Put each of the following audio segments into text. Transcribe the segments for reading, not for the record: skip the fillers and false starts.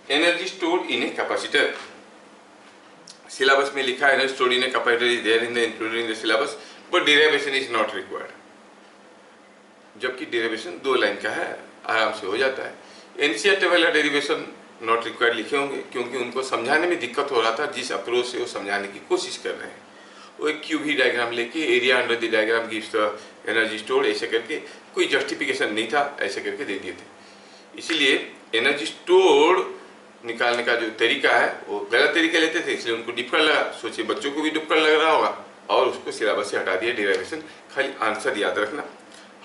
Energy stored in a capacitor. Syllabus में लिखा है energy stored in a capacitor is there in the included in the syllabus but derivation is not required, जबकि derivation 2 line का है, आराम से हो जाता है। एनसीईआरटी वाला डेरिवेशन नॉट रिक्वायर्ड लिखे होंगे क्योंकि उनको समझाने में दिक्कत हो रहा था, जिस अप्रोच से वो समझाने की कोशिश कर रहे हैं। वो एक क्यूबी डायग्राम लेके area under the diagram gives the energy stored ऐसे करके, कोई जस्टिफिकेशन नहीं था, ऐसे करके दे दिए थे। इसीलिए एनर्जी स्टोर्ड निकालने का जो तरीका है वो गलत तरीका लेते थे, इसलिए उनको डिफिकल्ट लगा। सोचिए बच्चों को भी डिफिकल्ट लग रहा होगा और उसको सिलेबस से हटा दिया डेरिवेशन, खाली आंसर याद रखना।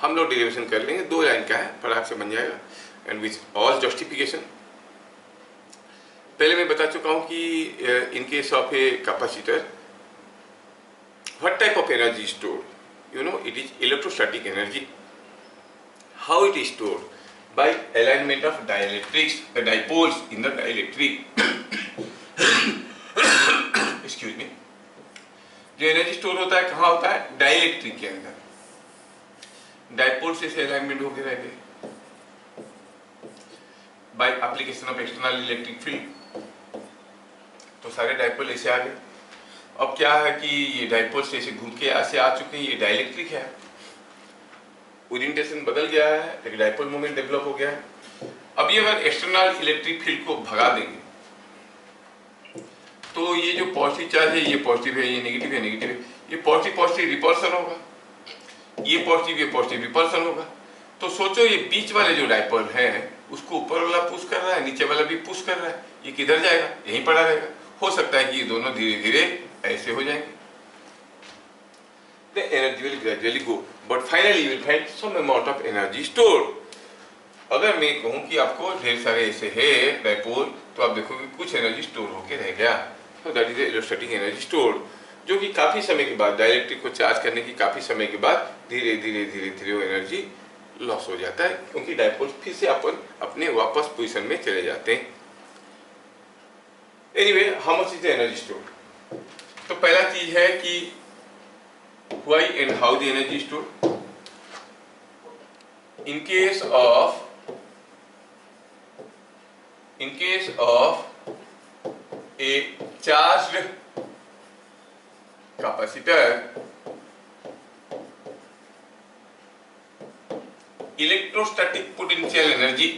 हम लोग डेरिवेशन कर लेंगे, 2 लाइन का है, फटाक से बन जाएगा एंड विथ ऑल जस्टिफिकेशन। पहले मैं बता चुका हूँ कि in case of a capacitor what type of energy is stored? You know, it is electrostatic energy. How it is stored? By alignment of dielectrics, the dipoles in the dielectric. Excuse me. जो energy store होता है कहाँ होता है? Dielectric के अंदर। Dipole से alignment होकर रह गए by application of external electric field, तो सारे डाइपोल ऐसे आ गए। अब क्या है कि ये डाइपोल से ऐसे घूम के ऐसे आ चुके हैं, ये डाइलेक्ट्रिक है, ओरिएंटेशन बदल गया है, एक डाइपोल मोमेंट डेवलप हो गया है। अब ये अगर एक्सटर्नल इलेक्ट्रिक फील्ड को भगा देंगे तो ये जो पॉजिटिव चार्ज है ये पॉजिटिव है, ये नेगेटिव है नेगेटिव है, ये पॉजिटिव पॉजिटिव रिपल्सन होगा, ये पॉजिटिव रिपल्सन होगा। तो सोचो ये बीच वाले जो डाइपोल है उसको ऊपर वाला पुश कर रहा है, नीचे वाला भी पुश कर रहा है, ये किधर जाएगा? यहीं पड़ा रहेगा। हो सकता है कि ये दोनों धीरे धीरे ऐसे हो जाएंगे। The energy will gradually go, but finally you will find some amount of energy stored. अगर मैं कहूँ कि आपको ढेर सारे ऐसे है डाइपोल, तो आप देखोगे कुछ एनर्जी स्टोर होके रह गया, तो that is electrostatic energy stored, जो कि काफी समय के बाद डाइलेक्ट्रिक को चार्ज करने की काफी समय के बाद धीरे धीरे वो एनर्जी लॉस हो जाता है, क्योंकि डाइपोल फिर से अपने वापस पोजीशन में चले जाते हैं। Anyway, how much is the energy stored? तो पहला चीज है कि why and how the energy is stored. In case of a charged capacitor, electrostatic potential energy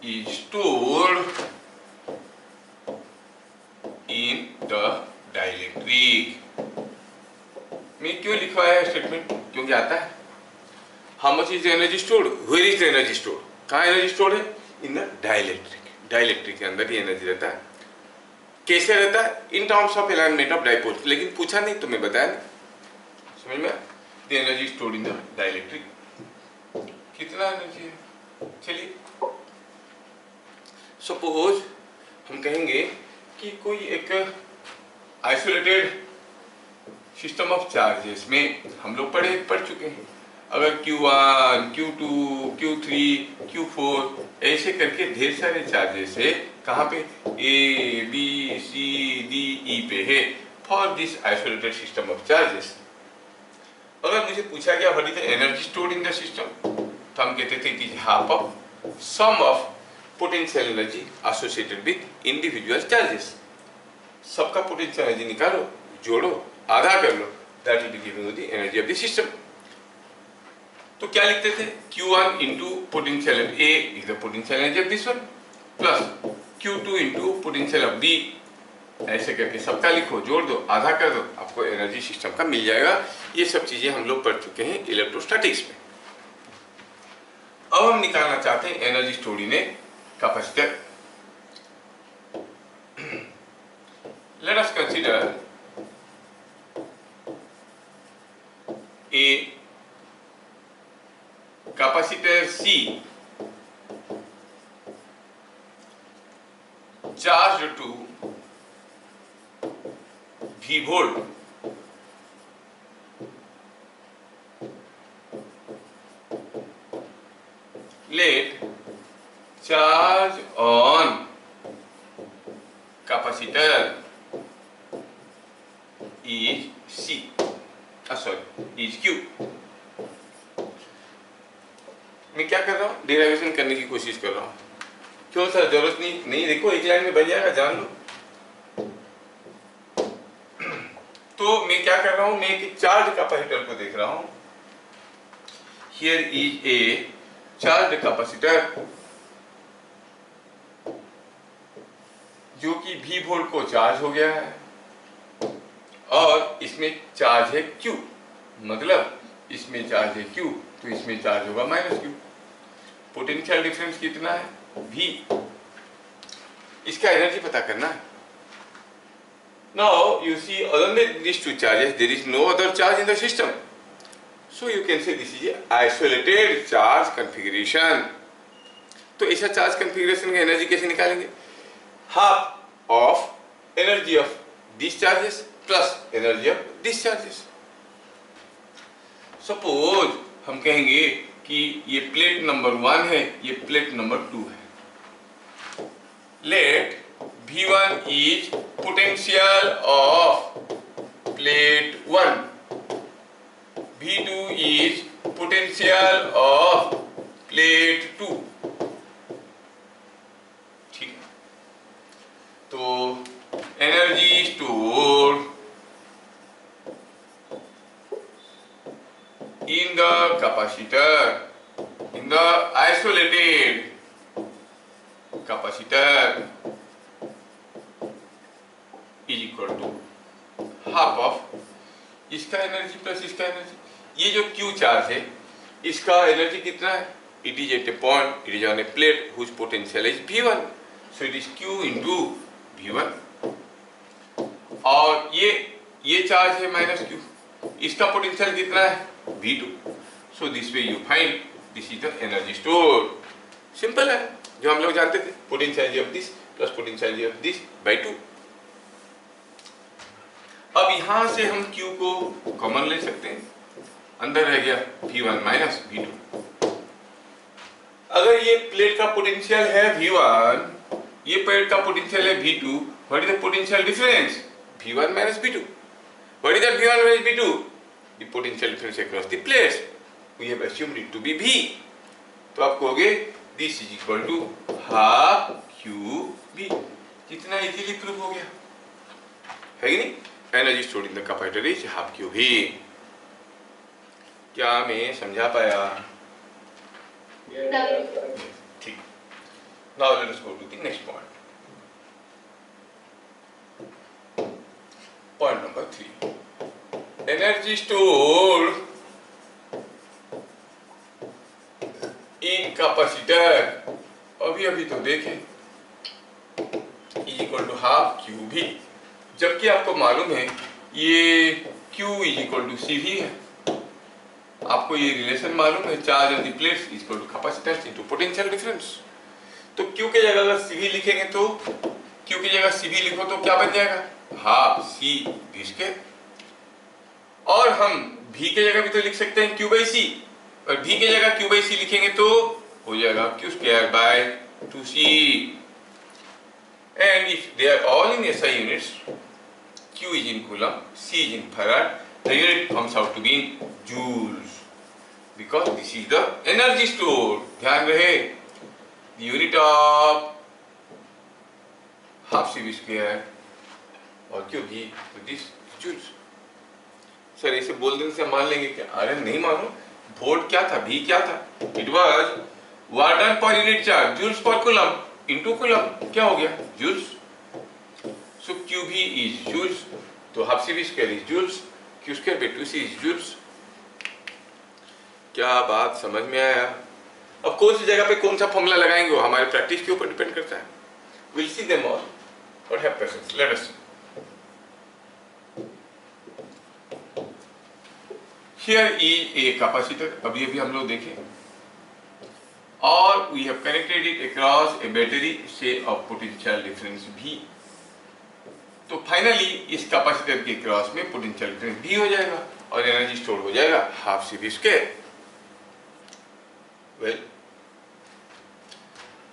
is stored in the dielectric. मैं क्यों लिखवाया है स्टेटमेंट? क्योंकि आता है how much is the energy stored, where is the energy stored, कहाँ energy stored है? In the dielectric. Dielectric के अंदर ही एनर्जी रहता है। कैसे रहता है? In terms of alignment of dipoles, लेकिन पूछा नहीं तो मैं बताया नहीं, समझ में? The energy stored in the dielectric. कितना एनर्जी है? चलिए सपोज हम कहेंगे कि कोई एक आइसोलेटेड सिस्टम ऑफ चार्जेस में हम लोग पढ़ चुके हैं। अगर Q1, Q2, Q3, Q4 ऐसे करके ढेर सारे चार्जेस है, कहाँ पे? A, B, C, D, E पे है, for this isolated system of charges. अगर मुझे पूछा गया what is the energy stored in the system, तो हम कहते थे कि half of sum of potential energy associated with individual charges. सबका पोटेंशियल एनर्जी निकालो, जोड़ो, आधा कर लो, that will be giving the energy of the system. तो क्या लिखते थे? Q1 into potential of A is the potential energy of this one, plus Q2 into potential of B, ऐसे करके सबका लिखो, जोड़ दो, आधा कर दो, आपको एनर्जी सिस्टम का मिल जाएगा। ये सब चीजें हम लोग पढ़ चुके हैं इलेक्ट्रोस्टैटिक्स में। अब हम निकालना चाहते हैं energy stored in a capacitor. Let us consider a capacitor C charged to V volt let charge on capacitor is C, sorry is Q. मैं क्या कर रहा हूँ, डेरिवेशन करने की कोशिश कर रहा हूँ। क्यों सर, जरूरत नहीं देखो एक लाइन में बन जाएगा, जान लो। तो मैं क्या कर रहा हूँ, मैं एक चार्ज कैपेसिटर को देख रहा हूँ। Here is a charge capacitor जो कि V वोल्ट को चार्ज हो गया है और इसमें चार्ज है Q, मतलब इसमें चार्ज है Q तो इसमें चार्ज होगा -Q। पोटेंशियल डिफरेंस कितना है, V। इसका एनर्जी पता करना है। Now you see other than these two charges there is no other charge in the system, so you can say this is a isolated charge configuration। तो ऐसा charge configuration का energy कैसे निकालेंगे, half of energy of this charges plus energy of this charges. Suppose हम कहेंगे कि ये plate number 1 है, ये प्लेट नंबर 2 है। Let V1 is potential of plate 1, V2 is potential of plate 2। ठीक है, तो energy store in the capacitor, in the isolated capacitor is equal to half of इसका एनर्जी प्लस इसका energy. ये जो Q चार्ज है इसका एनर्जी कितना है, it is at a point, it is on a plate whose potential is V1, so it is Q into V1। और ये चार्ज है -Q, इसका पोटेंशियल कितना है V2, so this way you find this is the energy store. Simple है, जो हम लोग जानते थे, potential of this plus potential of this by 2। अब यहां से हम Q को कॉमन ले सकते हैं, अंदर रह गया V1 माइनस V2। अगर ये प्लेट का पोटेंशियल है V1, ये प्लेट का पोटेंशियल है V2, what is the potential difference, V1 minus V2। What is the V1 minus V2, the potential difference across the plates, we have assumed it to be V। तो आप कहोगे this is equal to half QV। कितना easily prove हो गया है कि नहीं। Energy stored in the capacitor is half QV। क्या मैं समझा पाया, ठीक। Now let us go to the next point, point number 3, energy stored in capacitor. अभी तो देखें is equal to half QV, जबकि आपको मालूम है ये Q is equal to CV है। आपको ये रिलेशन मालूम है, charge on the plates is equal to capacitance into potential difference. तो Q के जगह अगर CV लिखेंगे तो Q की जगह CV लिखो तो क्या बन जाएगा, हाफ CV स्क्वायर। और हम V के जगह भी तो लिख सकते हैं Q/C, और V के जगह Q/C लिखेंगे तो हो जाएगा Q square by 2C। And if they are all in SI units, Q is in coulomb, C is in farad, the unit comes out to be in joules, because this is the energy stored। ध्यान रहे, the unit of half CV square और QV to this joules। Sir इसे बोल देने से मान लेंगे क्या, अरे नहीं मानो, वोल्ट क्या था, V क्या था, it was watt done per unit charge, joules per coulomb into coulomb, क्या हो गया joules। So QV is joules, तो half CV square is joules, Q square by 2C is joules। क्या बात समझ में आया। अब कौन सी जगह पे कौन सा फॉर्मूला लगाएंगे वो हमारे प्रैक्टिस के ऊपर डिपेंड करता है। We'll see them all, but have patience, let us see। Here is a capacitor, अभी हम लोग देखें, और we have connected it across a battery say of potential difference V। तो फाइनली इस कैपेसिटर के क्रॉस में पोटेंशियल डिफरेंस V हो जाएगा और एनर्जी स्टोर हो जाएगा हाफ CV स्क्वायर। वेल,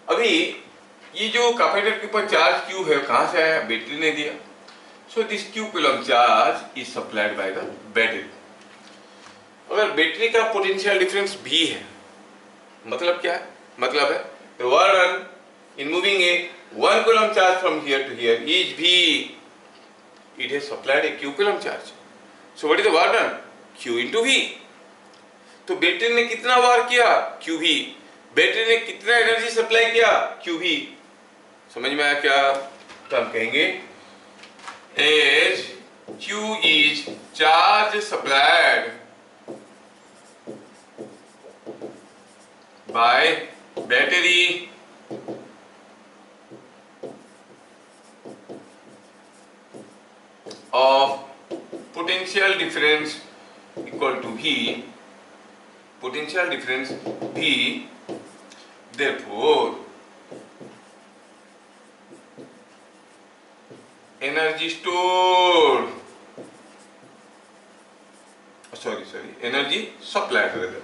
अभी ये जो कैपेसिटर के ऊपर चार्ज Q है कहां से आया? बैटरी ने दिया। So this Q coulomb charge is supplied by the battery. अगर बैटरी का पोटेंशियल डिफरेंस V है, मतलब क्या है? मतलब है the work done in moving a 1 coulomb charge from here to here is V. It has supplied a Q coulomb charge. So what is the work done? Q into V. तो battery ने कितना वार किया? QV. Battery ने कितना energy supply किया? QV. समझ में आया क्या? तो हम कहेंगे as Q is charge supplied by battery of potential difference equal to V, potential difference V, therefore energy stored, energy supplied rather,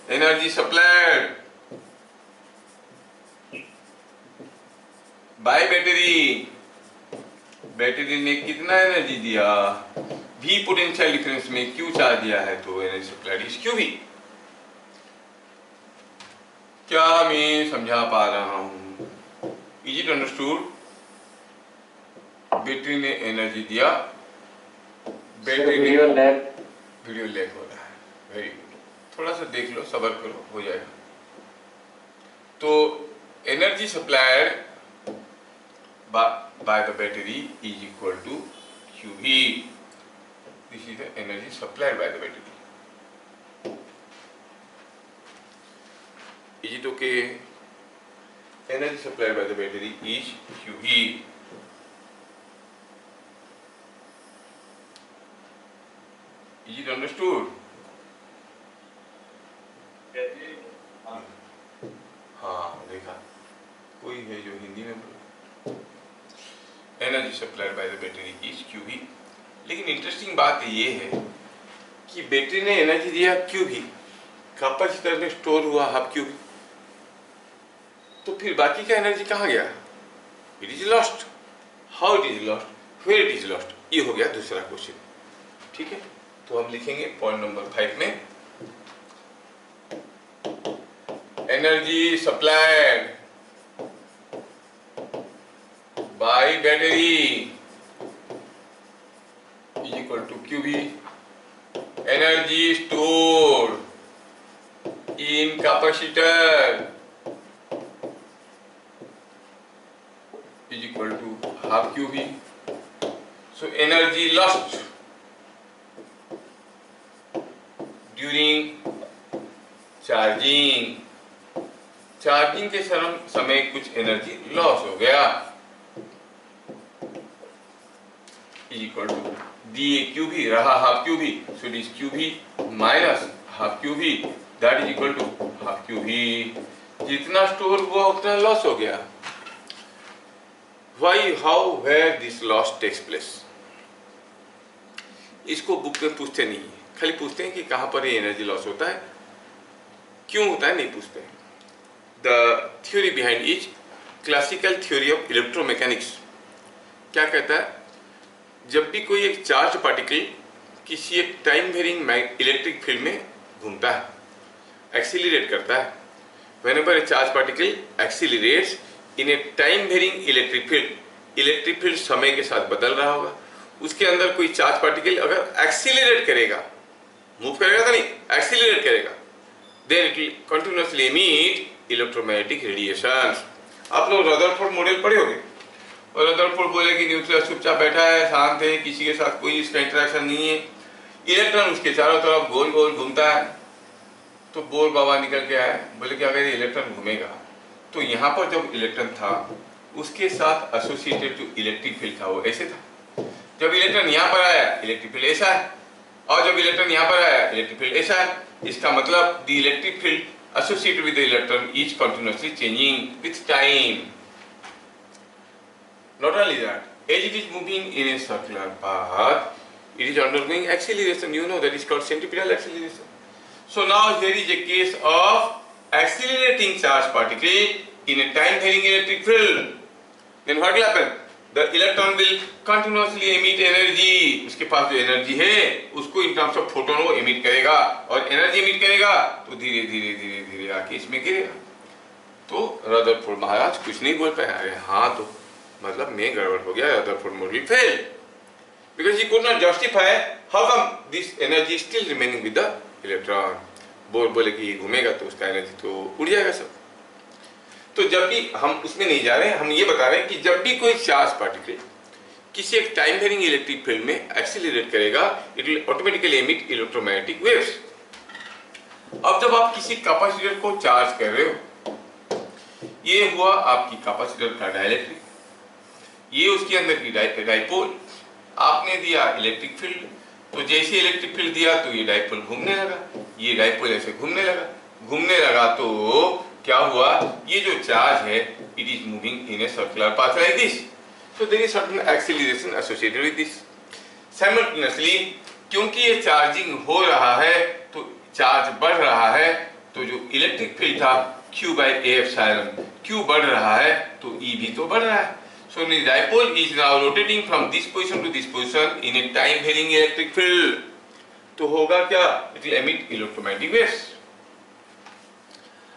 energy supplied by battery, battery ने कितना एनर्जी दिया? V पोटेंशियल डिफरेंस में Q charge दिया है तो energy supplied is QV। क्या मैं समझा पा रहा हूं? Is it understood? बैटरी ने एनर्जी दिया, बैटरी ने वीडियो लैग हो रहा है। वेरी गुड, थोड़ा सा देख लो, सब्र करो, हो जाएगा। तो energy supplied by the battery is equal to QV. This is the energy supplied by the battery. Is it okay? Energy supplied by the battery is QV. Is it understood? हाँ, देखा कोई है जो हिंदी में बोले। Energy supplied by the battery is QV। लेकिन interesting बात ये है कि बैटरी ने एनर्जी दिया QV, कैपेसिटर में स्टोर हुआ हाफ QV, तो फिर बाकी का एनर्जी कहाँ गया? It is lost. How it is lost? Where it is lost? ये हो गया दूसरा क्वेश्चन। ठीक है, तो हम लिखेंगे पॉइंट नंबर 5 में energy supplied by battery is equal to QV. Energy stored in capacitor is equal to half QV. So energy lost during charging. Charging के समय कुछ एनर्जी लॉस हो गया, इक्वल टू दिए QV रहा half QV, so it is QV minus half QV, that is equal to half QV। जितना store हुआ उतना लॉस हो गया। Why, how, where this loss takes place? इसको बुक में पूछते नहीं है, खाली पूछते हैं कि कहां पर ये एनर्जी लॉस होता है, क्यों होता है, नहीं पूछते हैं। The theory behind is classical theory of electromechanics. क्या कहता है? जब भी कोई एक चार्ज पार्टिकल किसी एक टाइम वेरिंग इलेक्ट्रिक फील्ड में घूमता है, एक्सीलरेट करता है, whenever a charge particle accelerates in a time varying electric field समय के साथ बदल रहा होगा, उसके अंदर कोई चार्ज पार्टिकल अगर एक्सीलरेट करेगा, मूव करेगा तो नहीं, एक्सीलरेट करेगा, then it will continuously emit electromagnetic radiations. आप लोग रदरफोर्ड मॉडल पढ़े होंगे, और रदरफोर्ड बोले कि न्यूक्लियस चुपचाप बैठा है, शांत है, किसी के साथ कोई इसका इंटरेक्शन नहीं है, इलेक्ट्रॉन उसके चारों तरफ गोल गोल घूमता है। तो बोर बाबा निकल के आए, बोले कि अगर ये इलेक्ट्रॉन घूमेगा तो यहाँ पर जब इलेक्ट्रॉन था उसके साथ एसोसिएटेड जो इलेक्ट्रिक फील्ड था वो ऐसे था, जब इलेक्ट्रॉन यहाँ पर आया इलेक्ट्रिक फील्ड ऐसा है, और जब इलेक्ट्रॉन यहाँ पर आया इलेक्ट्रिक फील्ड ऐसा है। इसका मतलब the electric field associated with the electron is continuously changing with time. Not only that, as it is moving in a circular path, it is undergoing acceleration. You know that is called centripetal acceleration. So now here is a case of accelerating charge particle in a time varying electric field. then what will happen? The electron will continuously emit energy. उसके पास जो energy है उसको in terms of photon वो emit करेगा, और energy emit करेगा तो धीरे धीरे धीरे धीरे आके इसमें गिरेगा। तो रदरफोर्ड महाराज कुछ नहीं बोल पाए। अरे हाँ, तो मतलब में गड़बड़ हो गया, Rutherford model fail because he could not justify how come this energy is still remaining with the electron। बोले कि घूमेगा तो उसका एनर्जी तो उड़ जाएगा सब। तो जब भी हम उसमें नहीं जा रहे हैं, हम ये बता रहे हैं कि जब भी कोई चार्ज पार्टिकल किसी एक टाइम वेरिंग इलेक्ट्रिक फील्ड में एक्सीलरेट करेगा, it will automatically emit electromagnetic waves. अब जब आप किसी कैपेसिटर को चार्ज कर रहे हो, ये हुआ आपकी कैपेसिटर का डाइलेक्ट्रिक, ये उसके अंदर की डाइपोल, आपने दिया इलेक्ट्रिक फील्ड, तो जैसे इलेक्ट्रिक फील्ड दिया तो ये डाइपोल घूमने लगा, ये डाइपोल ऐसे घूमने लगा तो क्या हुआ, ये जो चार्ज है it is moving in a circular path like this, so there is certain acceleration associated with this. Simultaneously क्योंकि ये चार्जिंग हो रहा है तो चार्ज बढ़ रहा है, तो जो इलेक्ट्रिक फील्ड था Q by A epsilon, Q बढ़ रहा है तो E भी तो बढ़ रहा है। So the dipole is now rotating from this position to this position in a time varying electric field। तो होगा क्या, it will emit electromagnetic waves।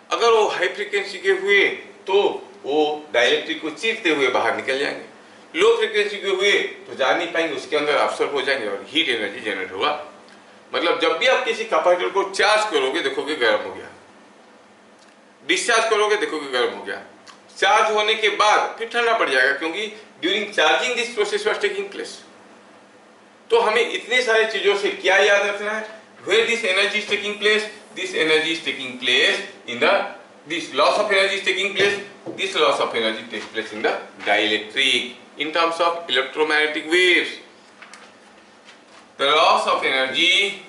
अगर वो हाई फ्रीक्वेंसी के हुए तो वो डाइलेक्ट्रिक को चीरते हुए बाहर निकल जाएंगे, लो फ्रीक्वेंसी के हुए तो जा नहीं पाएंगे, उसके अंदर अब्सॉर्ब हो जाएंगे और हीट एनर्जी जनरेट होगा। मतलब जब भी आप किसी कैपेसिटर को चार्ज करोगे देखोगे गर्म हो गया, डिस्चार्ज करोगे देखोगे गर्म हो गया, चार्ज होने के बाद फिर ठंडा पड़ जाएगा, क्योंकि during charging this process was taking place. तो हमें इतने सारे चीजों से क्या याद रखना है, where this energy is taking place, this energy is taking place in the, this loss of energy is taking place, this loss of energy takes place in the dielectric in terms of electromagnetic waves। The loss of energy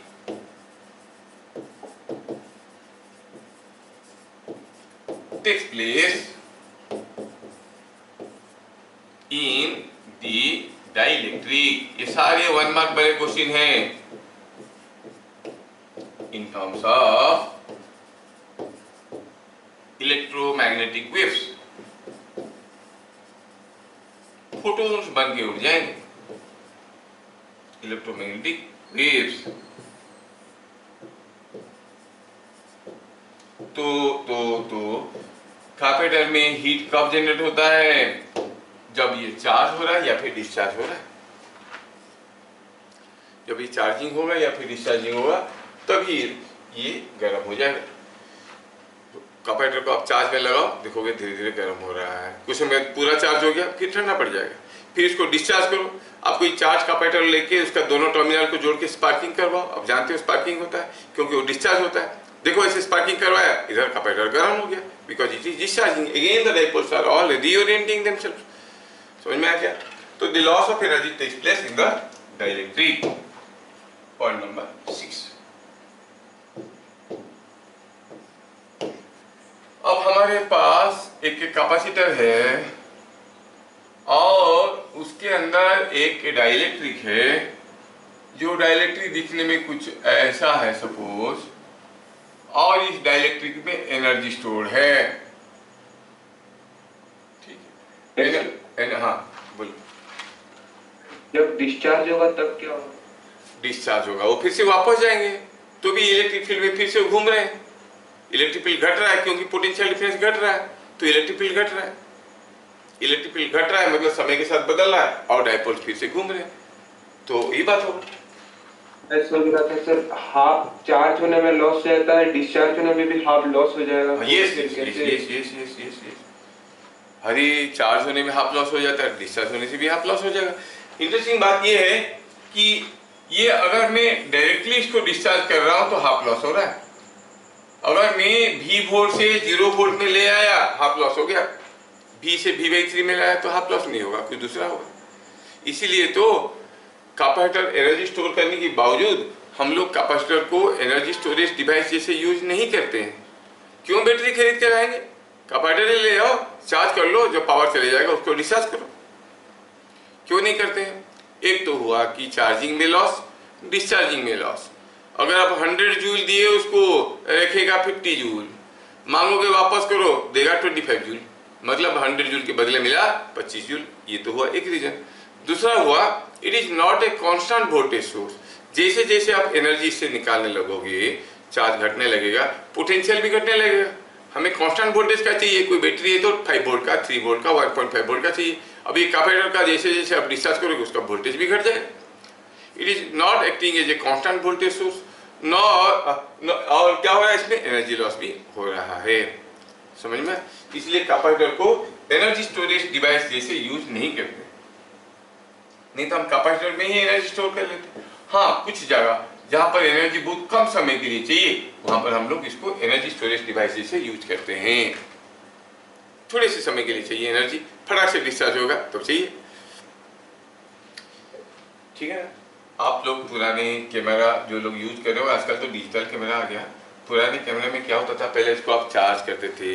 takes place in the dielectric। ये सारे 1 mark बड़े question हैं in terms of electromagnetic waves। Photons बन के उड़ जाएंगे, electromagnetic waves. तो capacitor में हीट कब जनरेट होता है, जब ये चार्ज हो रहा है या फिर डिस्चार्ज हो रहा है। जब ये चार्जिंग होगा या फिर डिस्चार्जिंग होगा तभी ये गर्म हो जाएगा। कैपेसिटर को आप चार्ज में लगाओ, देखोगे धीरे धीरे गर्म हो रहा है, कुछ समय पूरा चार्ज हो गया फिर ठंडा पड़ जाएगा। फिर इसको डिस्चार्ज करो, आप कोई चार्ज कैपेसिटर लेके उसका दोनों टर्मिनल को जोड़ के स्पार्किंग करवाओ। अब जानते हो स्पार्किंग होता है क्योंकि वो डिस्चार्ज होता है। देखो ऐसे स्पार्किंग करवाया, इधर कैपेसिटर गर्म हो गया because it is discharging, again the dipoles are all reorienting themselves. समझ में आ गया? तो the loss of energy takes place in the dielectric. Point number 6। अब हमारे पास एक कैपेसिटर है और उसके अंदर एक डाइलेक्ट्रिक है। जो डाइलेक्ट्रिक दिखने में कुछ ऐसा है सपोज, और इस डाइलेक्ट्रिक में एनर्जी स्टोर है। ठीक है, हाँ बोलो। जब डिस्चार्ज होगा तब क्या होगा? डिस्चार्ज होगा वो फिर से वापस जाएंगे, तो भी इलेक्ट्रिक फील्ड में फिर से घूम रहे हैं। इलेक्ट्रिक फील्ड घट रहा है क्योंकि पोटेंशियल डिफरेंस घट रहा है, तो इलेक्ट्रिक फील्ड घट रहा है। इलेक्ट्रिक फील्ड घट रहा है मतलब समय के साथ बदल रहा है और डाइपोल फिर से घूम रहे हैं, तो ये बात होगा। सर हाफ चार्ज होने में लॉस रहता है, डिस्चार्ज होने में भी हाफ लॉस हो जाएगा। Yes yes yes yes yes yes. अरे चार्ज होने में हाफ लॉस हो जाता है, डिस्चार्ज होने से भी हाफ लॉस हो जाएगा। इंटरेस्टिंग बात ये है कि ये अगर मैं डायरेक्टली इसको डिस्चार्ज कर रहा हूं तो हाफ लॉस हो रहा है, अगर मैं V वोल्ट से 0 वोल्ट में ले आया हाफ लॉस हो गया, V से V/3 में लाया तो हाफ लॉस नहीं होगा, कुछ दूसरा होगा। इसीलिए तो कैपेसिटर एनर्जी स्टोर करने के बावजूद हम लोग कैपेसिटर को एनर्जी स्टोरेज डिवाइस जैसे यूज नहीं करते हैं। क्यों बैटरी खरीद कर आएंगे? कैपेसिटर ले आओ, चार्ज कर लो, जब पावर चले जाएगा उसको डिस्चार्ज करो। क्यों नहीं करते हैं? एक तो हुआ कि चार्जिंग में लॉस, डिस्चार्जिंग में लॉस। अगर आप 100 जूल दिए उसको रखेगा 50 जूल, मांगोगे वापस करो देगा 25 जूल। मतलब 100 जूल के बदले मिला 25 जूल। ये तो हुआ एक रीजन। दूसरा हुआ it is not a constant voltage source. जैसे जैसे आप एनर्जी इससे निकालने लगोगे चार्ज घटने लगेगा, पोटेंशियल भी घटने लगेगा। हमें कांस्टेंट वोल्टेज का चाहिए, कोई बैटरी है तो 5 वोल्ट का, 3 वोल्ट का, 1.5 वोल्ट का चाहिए। अब ये कैपेसिटर का जैसे जैसे आप डिस्चार्ज करोगे उसका वोल्टेज भी घट जाएगा। It is not acting as a constant voltage source और क्या हो रहा है इसमें, एनर्जी लॉस भी हो रहा है। समझ में? इसलिए कैपेसिटर को एनर्जी स्टोरेज डिवाइस जैसे यूज नहीं करते, नहीं तो हम कैपेसिटर में ही एनर्जी स्टोर कर लेते। हाँ, कुछ जगह जहां पर एनर्जी बहुत कम समय के लिए चाहिए वहां पर हम लोग इसको एनर्जी स्टोरेज डिवाइस जैसे यूज करते हैं। थोड़े से समय के लिए चाहिए एनर्जी, फटाक से डिस्चार्ज होगा तो चाहिए। ठीक है ना? आप लोग पुराने कैमरा जो लोग यूज कर रहे हो, आजकल तो डिजिटल कैमरा आ गया। पुराने कैमरे में क्या होता था, पहले इसको आप चार्ज करते थे,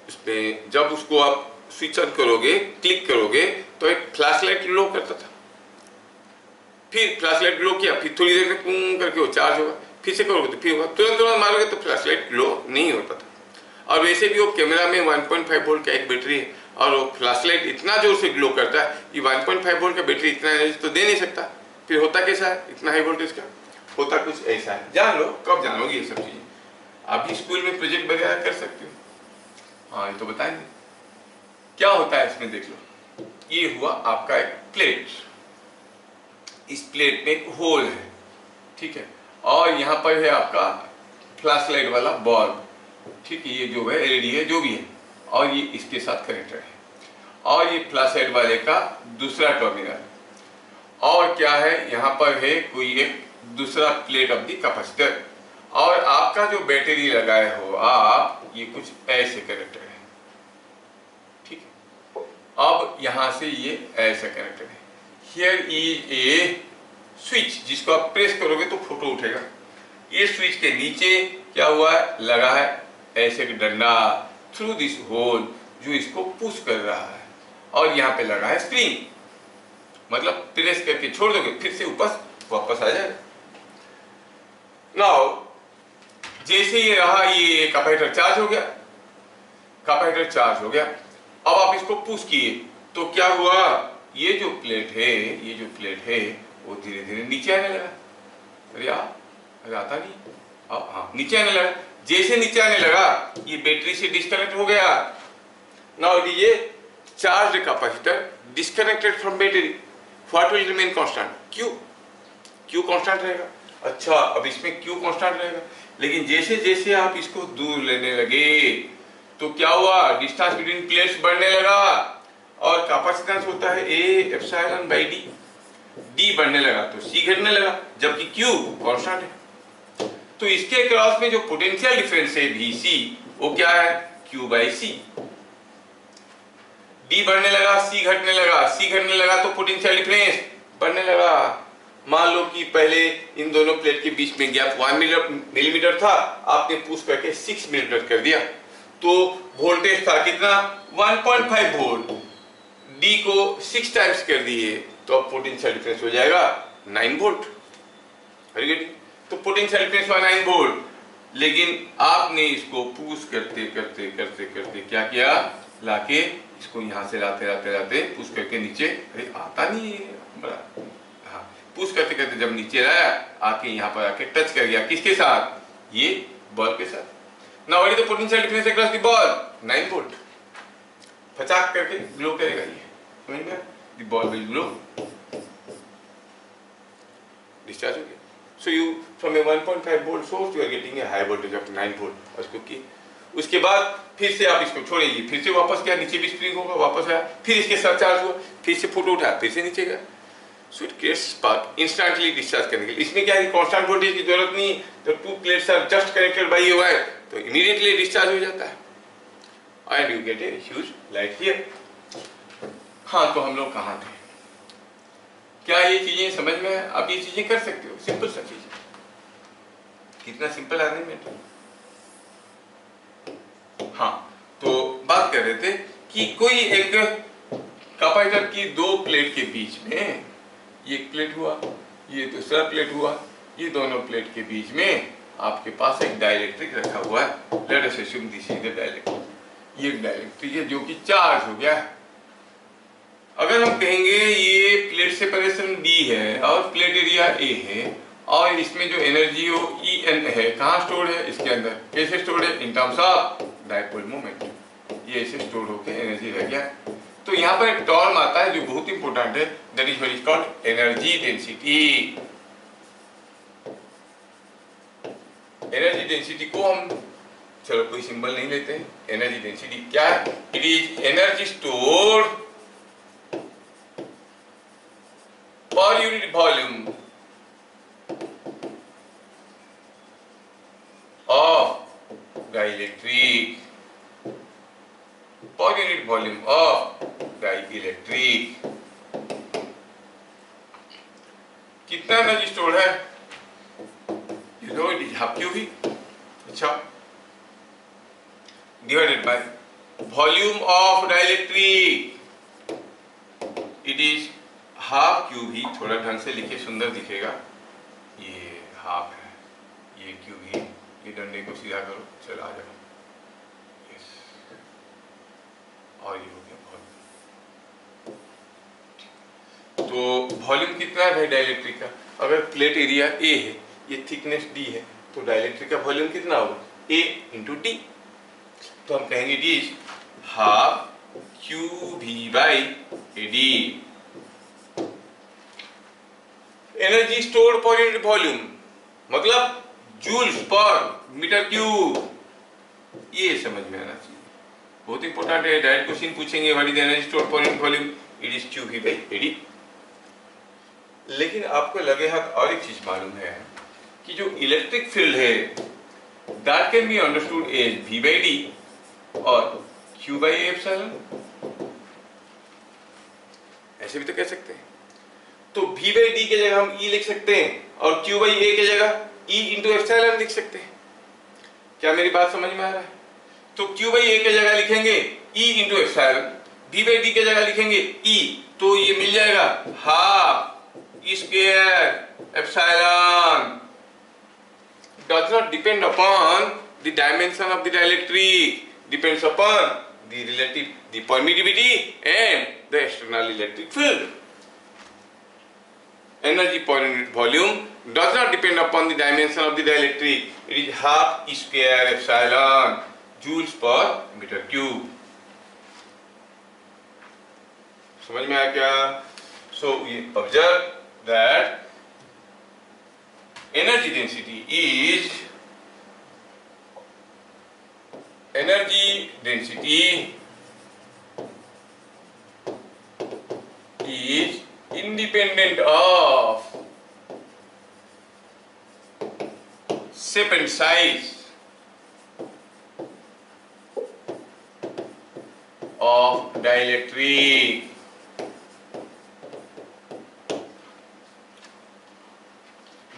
उसमें जब उसको आप स्विच ऑन करोगे, क्लिक करोगे तो एक फ्लैश लाइट ग्लो करता था। फिर फ्लैश लाइट ग्लो किया, फिर थोड़ी देर में कूं करके वो चार्ज होगा, फिर से करोगे तो फिर होगा, तुरंत मारोगे तो फ्लैश लाइट ग्लो नहीं होता था। और वैसे भी वो कैमरा में 1.5 वोल्ट का एक बैटरी है और वो फ्लैश लाइट इतना जोर से ग्लो करता है, ये 1.5 वोल्ट का बैटरी इतना एनर्जी तो दे नहीं सकता। फिर होता कैसा है इतना हाई वोल्टेज का, होता कुछ ऐसा है। जान लो, कब जानोगे ये सब चीजें, आप भी स्कूल में प्रोजेक्ट वगैरह कर सकते हो। हाँ, ये तो बताएंगे क्या होता है इसमें। देख लो, ये हुआ आपका एक प्लेट, इस प्लेट में एक होल है, ठीक है, और यहाँ पर है आपका फ्लैश लाइट वाला बल्ब, ठीक है, ये जो है एलईडी है जो भी है, और ये इसके साथ कनेक्टेड है, और ये फ्लैश लाइट वाले का दूसरा टर्मिनल, और क्या है यहाँ पर है कोई एक दूसरा प्लेट ऑफ दी कैपेसिटर, और आपका जो बैटरी लगाए हो आप, ये कुछ ऐसे कनेक्टेड है, ठीक है। अब यहां से ये ऐसे कनेक्टेड है। हियर इज ए स्विच, जिसको आप प्रेस करोगे तो फोटो उठेगा। ये स्विच के नीचे क्या हुआ है, लगा है ऐसे एक डंडा थ्रू दिस होल जो इसको पुश कर रहा है, और यहाँ पे लगा है स्प्रिंग, मतलब प्रेस करके छोड़ दोगे फिर से ऊपर वापस आ जाएगा। नाउ जैसे ये रहा, ये कैपेसिटर चार्ज हो गया, कैपेसिटर चार्ज हो गया। अब आप इसको पुश किए तो क्या हुआ, ये जो प्लेट है वो धीरे धीरे नीचे आने लगा। अरे यार, अरे आता नहीं, अब हाँ नीचे आने लगा। जैसे नीचे आने लगा ये बैटरी से डिस्कनेक्ट हो गया। नाउ ये charge capacitor disconnected from battery, what will remain constant, Q constant रहेगा। अच्छा, अब इसमें क्यू कांस्टेंट रहेगा, लेकिन जैसे जैसे आप इसको दूर लेने लगे तो क्या हुआ, डिस्टेंस बिटवीन प्लेट्स बढ़ने लगा, और कैपेसिटेंस होता है A epsilon by D, D बढ़ने लगा तो सी घटने लगा, जबकि क्यू कांस्टेंट है। तो इसके क्रॉस में जो पोटेंशियल डिफरेंस है वीसी, वो क्या है, क्यू बाई सी। डी बढ़ने लगा, सी घटने लगा, सी घटने लगा तो पोटेंशियल डिफरेंस बढ़ने लगा। मान लो कि पहले इन दोनों प्लेट के बीच में गैप 1 मिलीमीटर था, आपने पुश करके 6 मिलीमीटर कर दिया, तो वोल्टेज था कितना, 1.5 वोल्ट, डी को 6 टाइम्स कर दिए तो अब पोटेंशियल डिफरेंस हो जाएगा 9 वोल्ट। तो पोटेंशियल डिफरेंस हुआ 9 वोल्ट, लेकिन आपने इसको पुश करते करते करते करते क्या किया, लाके इसको यहाँ से लाते पुश करके नीचे, अरे आता नहीं है बड़ा, हाँ पुश करते करते जब नीचे लाया, आके यहाँ पर आके टच कर गया, किसके साथ, ये बल्ब के साथ। Now what is the potential difference across the bulb, 9 volt, फचाक करके ग्लो करेगा ये, समझ में, the bulb will glow, discharge हो गया। So you from a 1.5 volt source you are getting a high voltage of 9 volt, और क्योंकि उसके बाद फिर से आप इसको छोड़ेंगे, फिर से वापस गया, नीचे भी स्प्रिंग होगा, वापस आया, फिर इसके साथ चार्ज हुआ, फिर से फोटो उठाया, फिर से नीचे गया। So it creates spark instantly discharge करने के लिए। इसमें क्या है, कांस्टेंट वोल्टेज की जरूरत नहीं, तो two plates are just connected by a wire, तो इमीडिएटली डिस्चार्ज हो जाता है and you get a huge light here. हाँ, तो हम लोग कहाँ थे, क्या ये चीजें समझ में, आप ये चीजें कर सकते हो, सिंपल सा चीज, कितना सिंपल अरेंजमेंट है। हाँ, तो बात कर रहे थे कि कोई एक कैपेसिटर की दो प्लेट के बीच में, ये एक प्लेट हुआ, ये दूसरा प्लेट हुआ, ये दोनों प्लेट के बीच में आपके पास एक डाइलेक्ट्रिक रखा हुआ है, let us assume this is the dielectric. ये डाइलेक्ट्रिक है जो कि चार्ज हो गया। अगर हम कहेंगे ये प्लेट सेपरेशन D है और प्लेट एरिया A है और इसमें जो एनर्जी हो En है, कहाँ स्टोर है? इसके अंदर। कैसे स्टोर है? In terms of dipole moment. ये ऐसे स्टोर होकर एनर्जी रह गया। तो यहाँ पर एक टर्म आता है जो बहुत इंपॉर्टेंट है, that is what is called energy density. Energy density को हम, चलो कोई सिंबल नहीं लेते हैं, एनर्जी डेंसिटी क्या है? It is energy store per unit volume of dielectric, per unit volume of dielectric. कितना एनर्जी स्टोर है? You know it is half QV। अच्छा, divided by volume of dielectric, it is half QV। थोड़ा ढंग से लिखे, सुंदर दिखेगा। ये हाफ है, ये QV। ये डंडे को सीधा करो, चला आ जाओ। यस, और ये हो गया वॉल्यूम। तो वॉल्यूम कितना है डाइलेक्ट्रिक का? अगर प्लेट एरिया A है, ये थिकनेस D है, तो डाइलेक्ट्रिक का वॉल्यूम कितना होगा? A into D। तो हम कहेंगे it is half QV by AD। Energy stored per unit volume मतलब जूल्स पर मीटर क्यूब। ये समझ में आना चाहिए, बहुत इंपॉर्टेंट है। डायरेक्ट क्वेश्चन पूछेंगे what is energy stored per unit volume, it is QV by AD। लेकिन आपको लगे हाथ और एक चीज मालूम है कि जो इलेक्ट्रिक फील्ड है that can be understood as V by D और Q बाई एप्सिलॉन। ऐसे भी तो कह सकते हैं। तो V बाई D के जगह हम E लिख सकते हैं और Q बाई A के जगह E इंटू एप्सिलॉन लिख सकते हैं। क्या मेरी बात समझ में आ रहा है? तो Q बाई A के जगह लिखेंगे E into epsilon, V by D के जगह लिखेंगे E, तो ये मिल जाएगा half E square epsilon. Does not depend upon the dimension of the dielectric, depends upon the relative, the permittivity and the external electric field. Energy per unit volume does not depend upon the dimension of the dielectric. It is half E square epsilon joules per meter cube. समझ में आया क्या? So we observe that energy density is independent of shape and size of dielectric.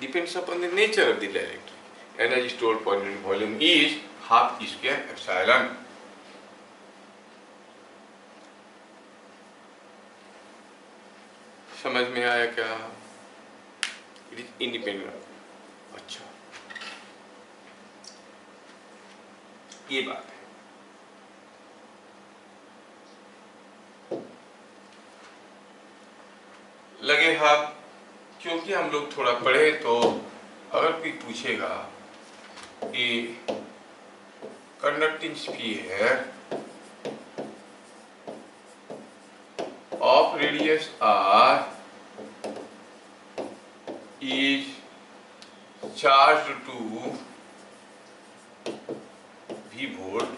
Depends upon the nature of the dielectric. Energy stored per unit volume is half E square epsilon. समझ में आया क्या? It is independent. अच्छा, ये बात है। लगे हाथ, क्योंकि हम लोग थोड़ा पढ़े, तो अगर कोई पूछेगा कि conducting sphere of radius r is charged to V volt,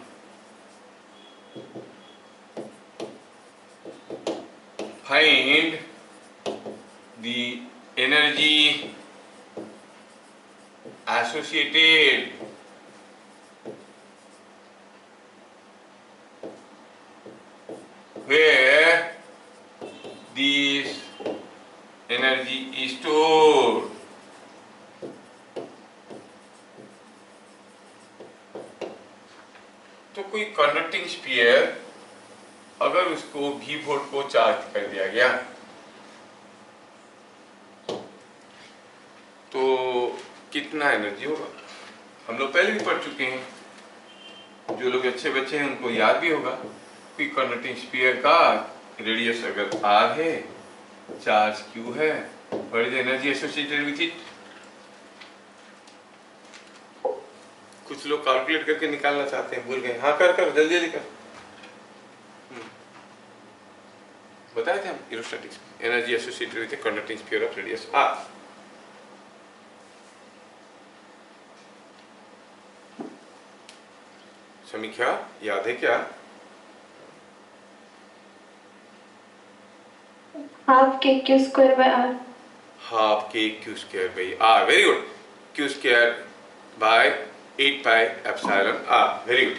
find the energy associated where this energy is stored. तो कोई कंडक्टिंग स्फीयर अगर उसको V वोल्ट को चार्ज कर दिया गया तो कितना एनर्जी होगा? हम लोग पहले भी पढ़ चुके हैं। जो लोग अच्छे बच्चे हैं उनको याद भी होगा कि कंडक्टिंग स्फीयर का रेडियस अगर r है, चार्ज q है, what is energy associated with it. कुछ लोग कैलकुलेट करके निकालना चाहते हैं, भूल गए। हाँ कर कर जल्दी जल्दी कर। बताए थे हम इलेक्ट्रोस्टैटिक्स में energy associated with conducting sphere of radius r। Samiksha याद है क्या? Half K Q square by R. Half K Q square by R, very good. Q square by 8 pi epsilon R, very good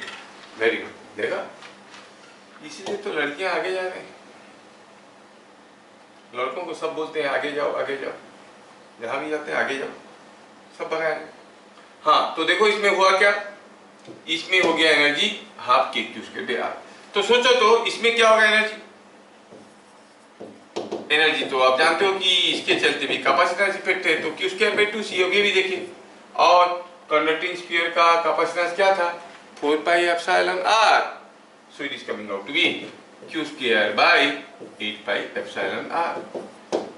very good. देखा, इसीलिए तो लड़कियां आगे जा रहे हैं। लड़कों को सब बोलते हैं आगे जाओ आगे जाओ, जहां भी जाते हैं आगे जाओ, सब भगाए। हाँ तो देखो इसमें हुआ क्या, इसमें हो गया energy half K Q square by are. तो सोचो तो इसमें क्या होगा एनर्जी। एनर्जी तो आप जानते हो कि इसके चलते भी कैपेसिटेंस इफेक्ट है, तो क्यू स्क्वायर बाई 2 सी होगी भी देखिए। और कंडक्टिंग स्फीयर का कैपेसिटेंस क्या था, 4 pi epsilon R, so it is coming out to be Q square by 8 pi epsilon R.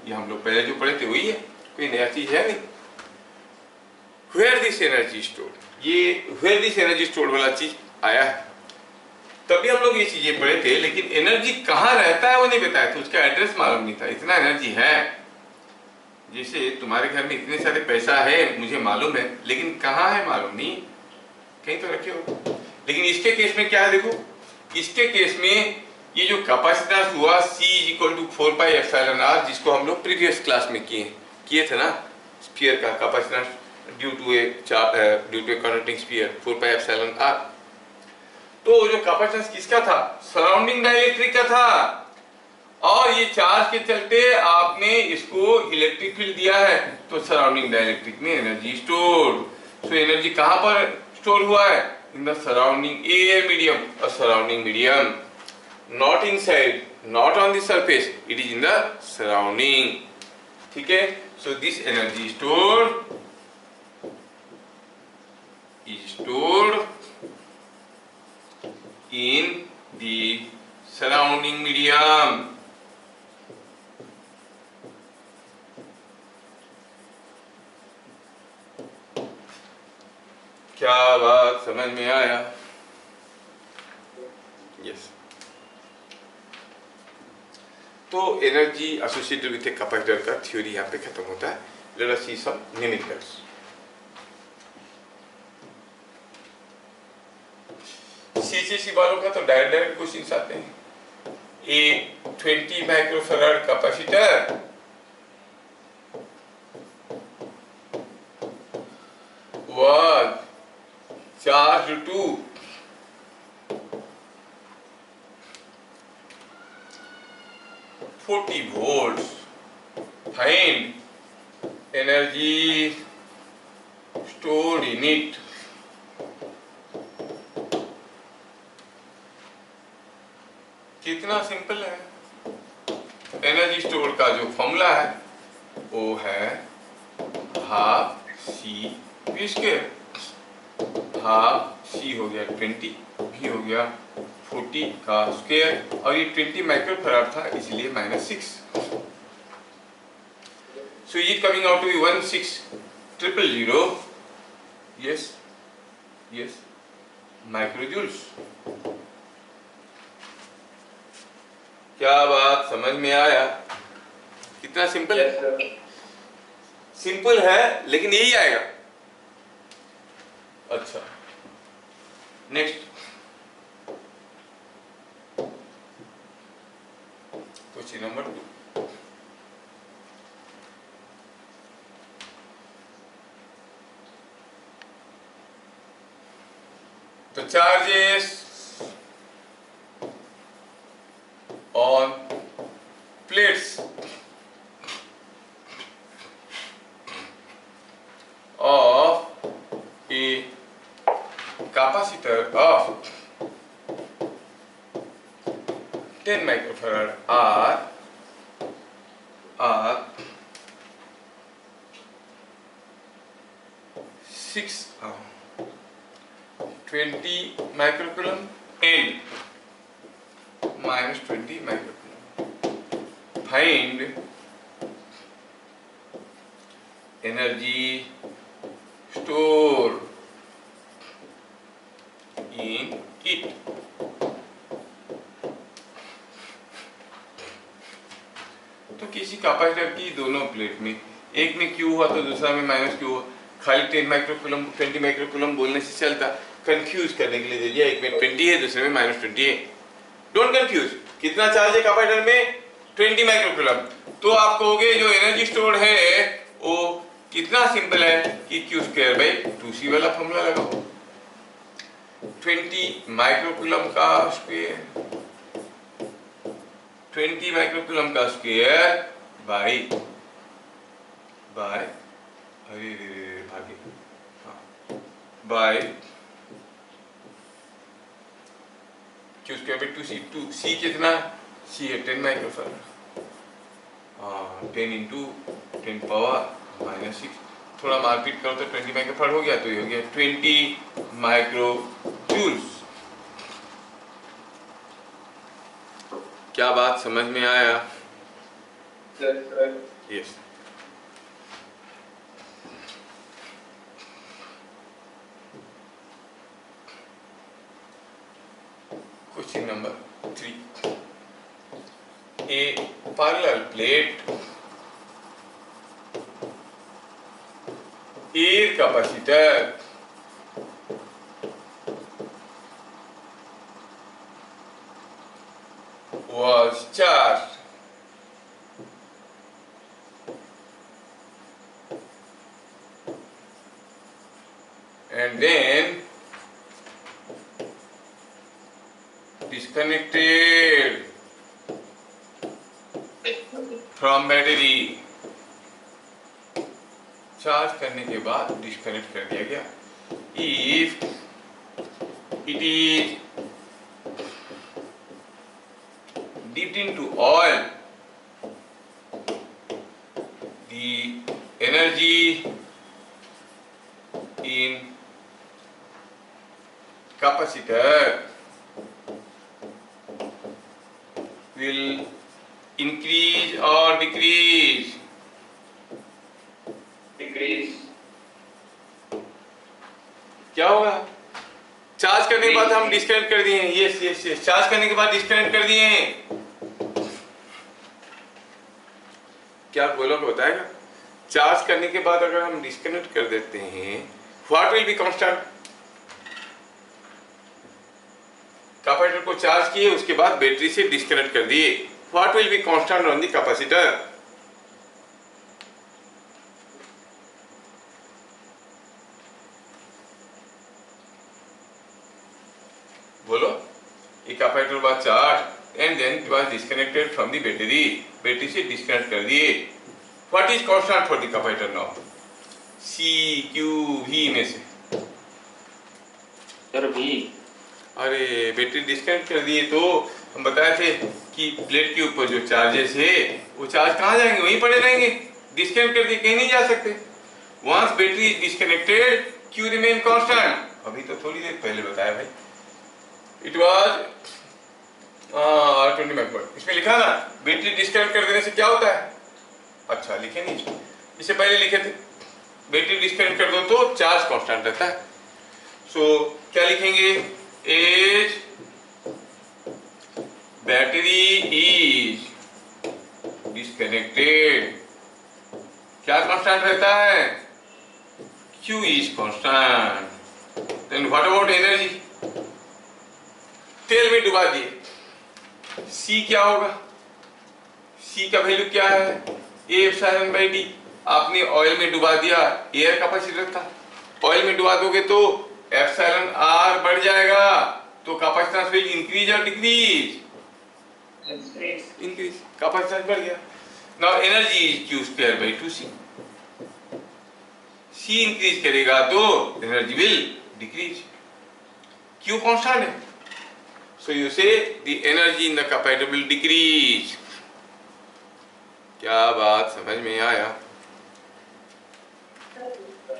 ये हम लोग पहले जो पढ़े थे वही है, कोई नया चीज है नहीं। वेयर दिस एनर्जी स्टोर, ये वेयर दिस एनर्जी स्टोर वाला चीज आया है, तभी हम लोग ये चीजें पढ़े थे। लेकिन एनर्जी कहाँ रहता है वो नहीं बताया था, उसका एड्रेस मालूम नहीं था। इतना एनर्जी है, जैसे तुम्हारे घर में इतने सारे पैसा है मुझे मालूम है, लेकिन कहाँ है मालूम नहीं, कहीं तो रखे हो। लेकिन इसके केस में क्या है देखो, इसके केस में ये जो कैपेसिटेंस हुआ C = 4 पाई एप्सिलॉन आर, जिसको हम लोग प्रीवियस क्लास में किए थे ना, स्फीयर का capacitance due to a conducting sphere 4 pi epsilon R. तो जो कैपेसिटेंस किसका था, सराउंडिंग डाइलेक्ट्रिक का था। और ये चार्ज के चलते आपने इसको इलेक्ट्रिक फील्ड दिया है, तो सराउंडिंग डाइलेक्ट्रिक में एनर्जी स्टोर। सो एनर्जी कहां पर स्टोर हुआ है, in the surrounding air medium. और surrounding medium not inside, not on the surface, it is in the surrounding. ठीक है, so this energy store is stored in the surrounding medium। क्या बात समझ में आया? यस। तो energy associated with a capacitor का थ्योरी यहाँ पे खत्म होता है। लेट अस सी सम न्यूमेरिकल्स। सीसीसी वालों का तो डायरेक्ट क्वेश्चंस आते हैं। एक 20 microfarad capacitor was charged to 40 volts. Find energy stored in it। कितना सिंपल है। एनर्जी स्टोर का जो फॉर्मूला है वो है half C V square. Half C हो गया 20, भी हो गया 40 का स्क्वायर, और ये 20 माइक्रोफैराड था इसलिए -6। So it coming out to be 16000 yes yes microjoules. क्या बात समझ में आया? कितना सिंपल है। सिंपल है लेकिन यही आएगा। अच्छा नेक्स्ट क्वेश्चन नंबर 2। तो charges on plates of a capacitor of 10 microfarad are 6 20 microcoulomb and -20 microcoulomb. Find energy store in it. तो किसी कैपेसिटर की दोनों प्लेट में, एक में Q हुआ तो दूसरा में -Q हुआ, खाली 10 माइक्रोकूलम 20 माइक्रोकूलम बोलने से चलता, कंफ्यूज करने के लिए दे दिया, एक में 20 है दूसरे में -20 है। Don't confuse. कितना चार्ज है कैपेसिटर में? 20 माइक्रोकूलम। तो आप कहोगे जो एनर्जी स्टोर है वो कितना सिंपल है कि Q²/2C वाला फॉर्मूला लगाओ। 20 माइक्रोकूलम का स्क्वायर, 20 माइक्रोकूलम का स्क्वायर बाई अरे भागे, बाय Q²/2C। 2C कितना? C है 10 माइक्रोफैराड। 10 इंटू 10 पावर -6, थोड़ा मारपीट करो तो 20 माइक्रोफैराड हो गया, तो ये हो गया 20 माइक्रो जूल्स। क्या बात समझ में आया? Yes. Question number 3। A parallel plate air capacitor was charged and then disconnected from battery। Charge करने के बाद डिस्कनेक्ट कर दिया गया। If it is dipped into oil, the energy in capacitor will increase or decrease? Decrease. क्या होगा? Charge करने के बाद हम डिस्कनेक्ट कर दिए हैं। यस यस यस, चार्ज करने के बाद डिस्कनेक्ट कर दिए हैं। क्या बोलोगे बताएगा? चार्ज करने के बाद अगर हम डिस्कनेक्ट कर देते हैं, what will be constant? Capacitor को चार्ज किए, उसके बाद बैटरी से डिस्कनेक्ट कर दिए, what will be constant on the capacitor? बोलो। एक capacitor was charged and then it was disconnected from the battery, battery से डिस्कनेक्ट कर दिए, what is constant for the capacitor now? C, Q, V में से sir भी अरे battery disconnect कर दिए तो हम बताए थे कि प्लेट के ऊपर जो चार्जेस है वो चार्ज कहाँ जाएंगे? वहीं पड़े रहेंगे। डिस्कनेक्ट कर दिए, कहीं नहीं जा सकते। Once battery is disconnected, Q remain constant. अभी तो थोड़ी देर पहले बताया भाई, इट वाज 20 माइक्रोफैराड। इसमें लिखा ना बैटरी डिस्कनेक्ट कर देने से क्या होता है? अच्छा लिखे नहीं, इससे पहले लिखे थे बैटरी डिस्कनेक्ट कर दो तो चार्ज कांस्टेंट रहता है। सो क्या लिखेंगे? एज बैटरी इज डिस्कनेक्टेड, क्या कांस्टेंट रहता है? Q is constant. Then what about energy? तेल में डुबा दिए, C क्या होगा? C का वैल्यू क्या है? A epsilon by D। आपने ऑयल में डुबा दिया, एयर कैपेसिटर था, ऑयल में डुबा दोगे तो एप्सिलॉन R बढ़ जाएगा, तो कैपेसिटेंस विल इंक्रीज और डिक्रीज? इंक्रीज, कैपेसिटेंस बढ़ गया। Now energy is Q²/2C। C increase करेगा तो energy will decrease. Q constant है, so you say the energy in the capacitor will decrease। क्या बात समझ में आया?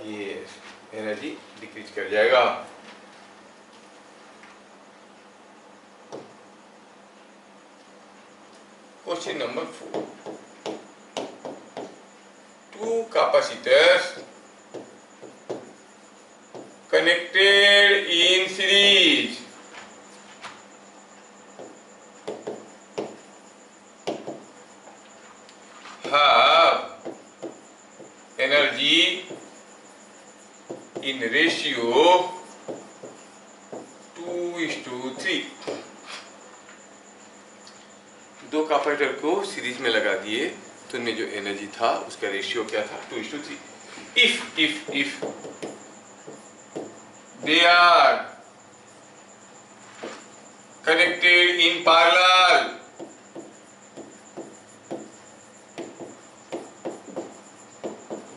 यस, एनर्जी डिक्रीज कर जाएगा। Question number 4. Two capacitors connected in series have energy in ratio 2:3. दो कैपेसिटर को सीरीज में लगा दिए तो उनमें जो एनर्जी था उसका रेशियो क्या था? 2:3. If they are connected in parallel,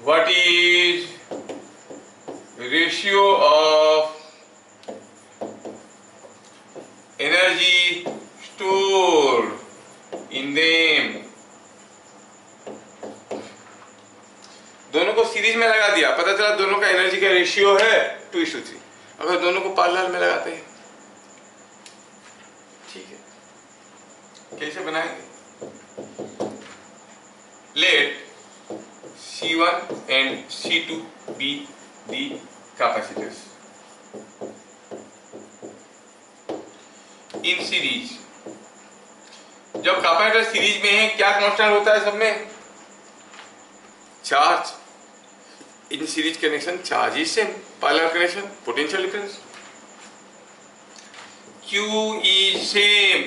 what is ratio of energy stored in them? दोनों को सीरीज में लगा दिया, पता चला दोनों का एनर्जी का रेशियो है 2:3. अगर दोनों को पैरेलल में लगाते हैं, ठीक है, कैसे बनाएंगे? लेट C1 and C2 be the capacitors in series. जब कैपेसिटर सीरीज में है क्या कांस्टेंट होता है सब में? Charge. In series connection charge is same, parallel connection potential difference. Q is same,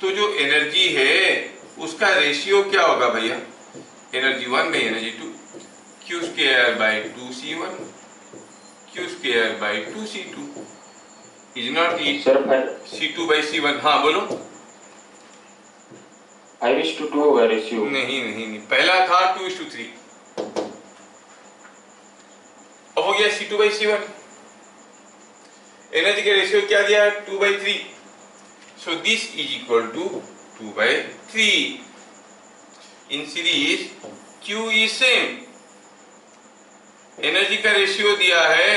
तो जो एनर्जी है उसका रेशियो क्या होगा भैया? Energy 1 by energy 2, Q square by 2C1 Q square by 2C2 is not C2 by C1. हाँ बोलो. 5:2 होगा रेशियो. नहीं, पहला था 2:3, अब हो गया C2 बाई C1. एनर्जी का रेशियो क्या दिया है? 2/3. So this is equal to 2/3. In series Q is same, energy का रेशियो दिया है,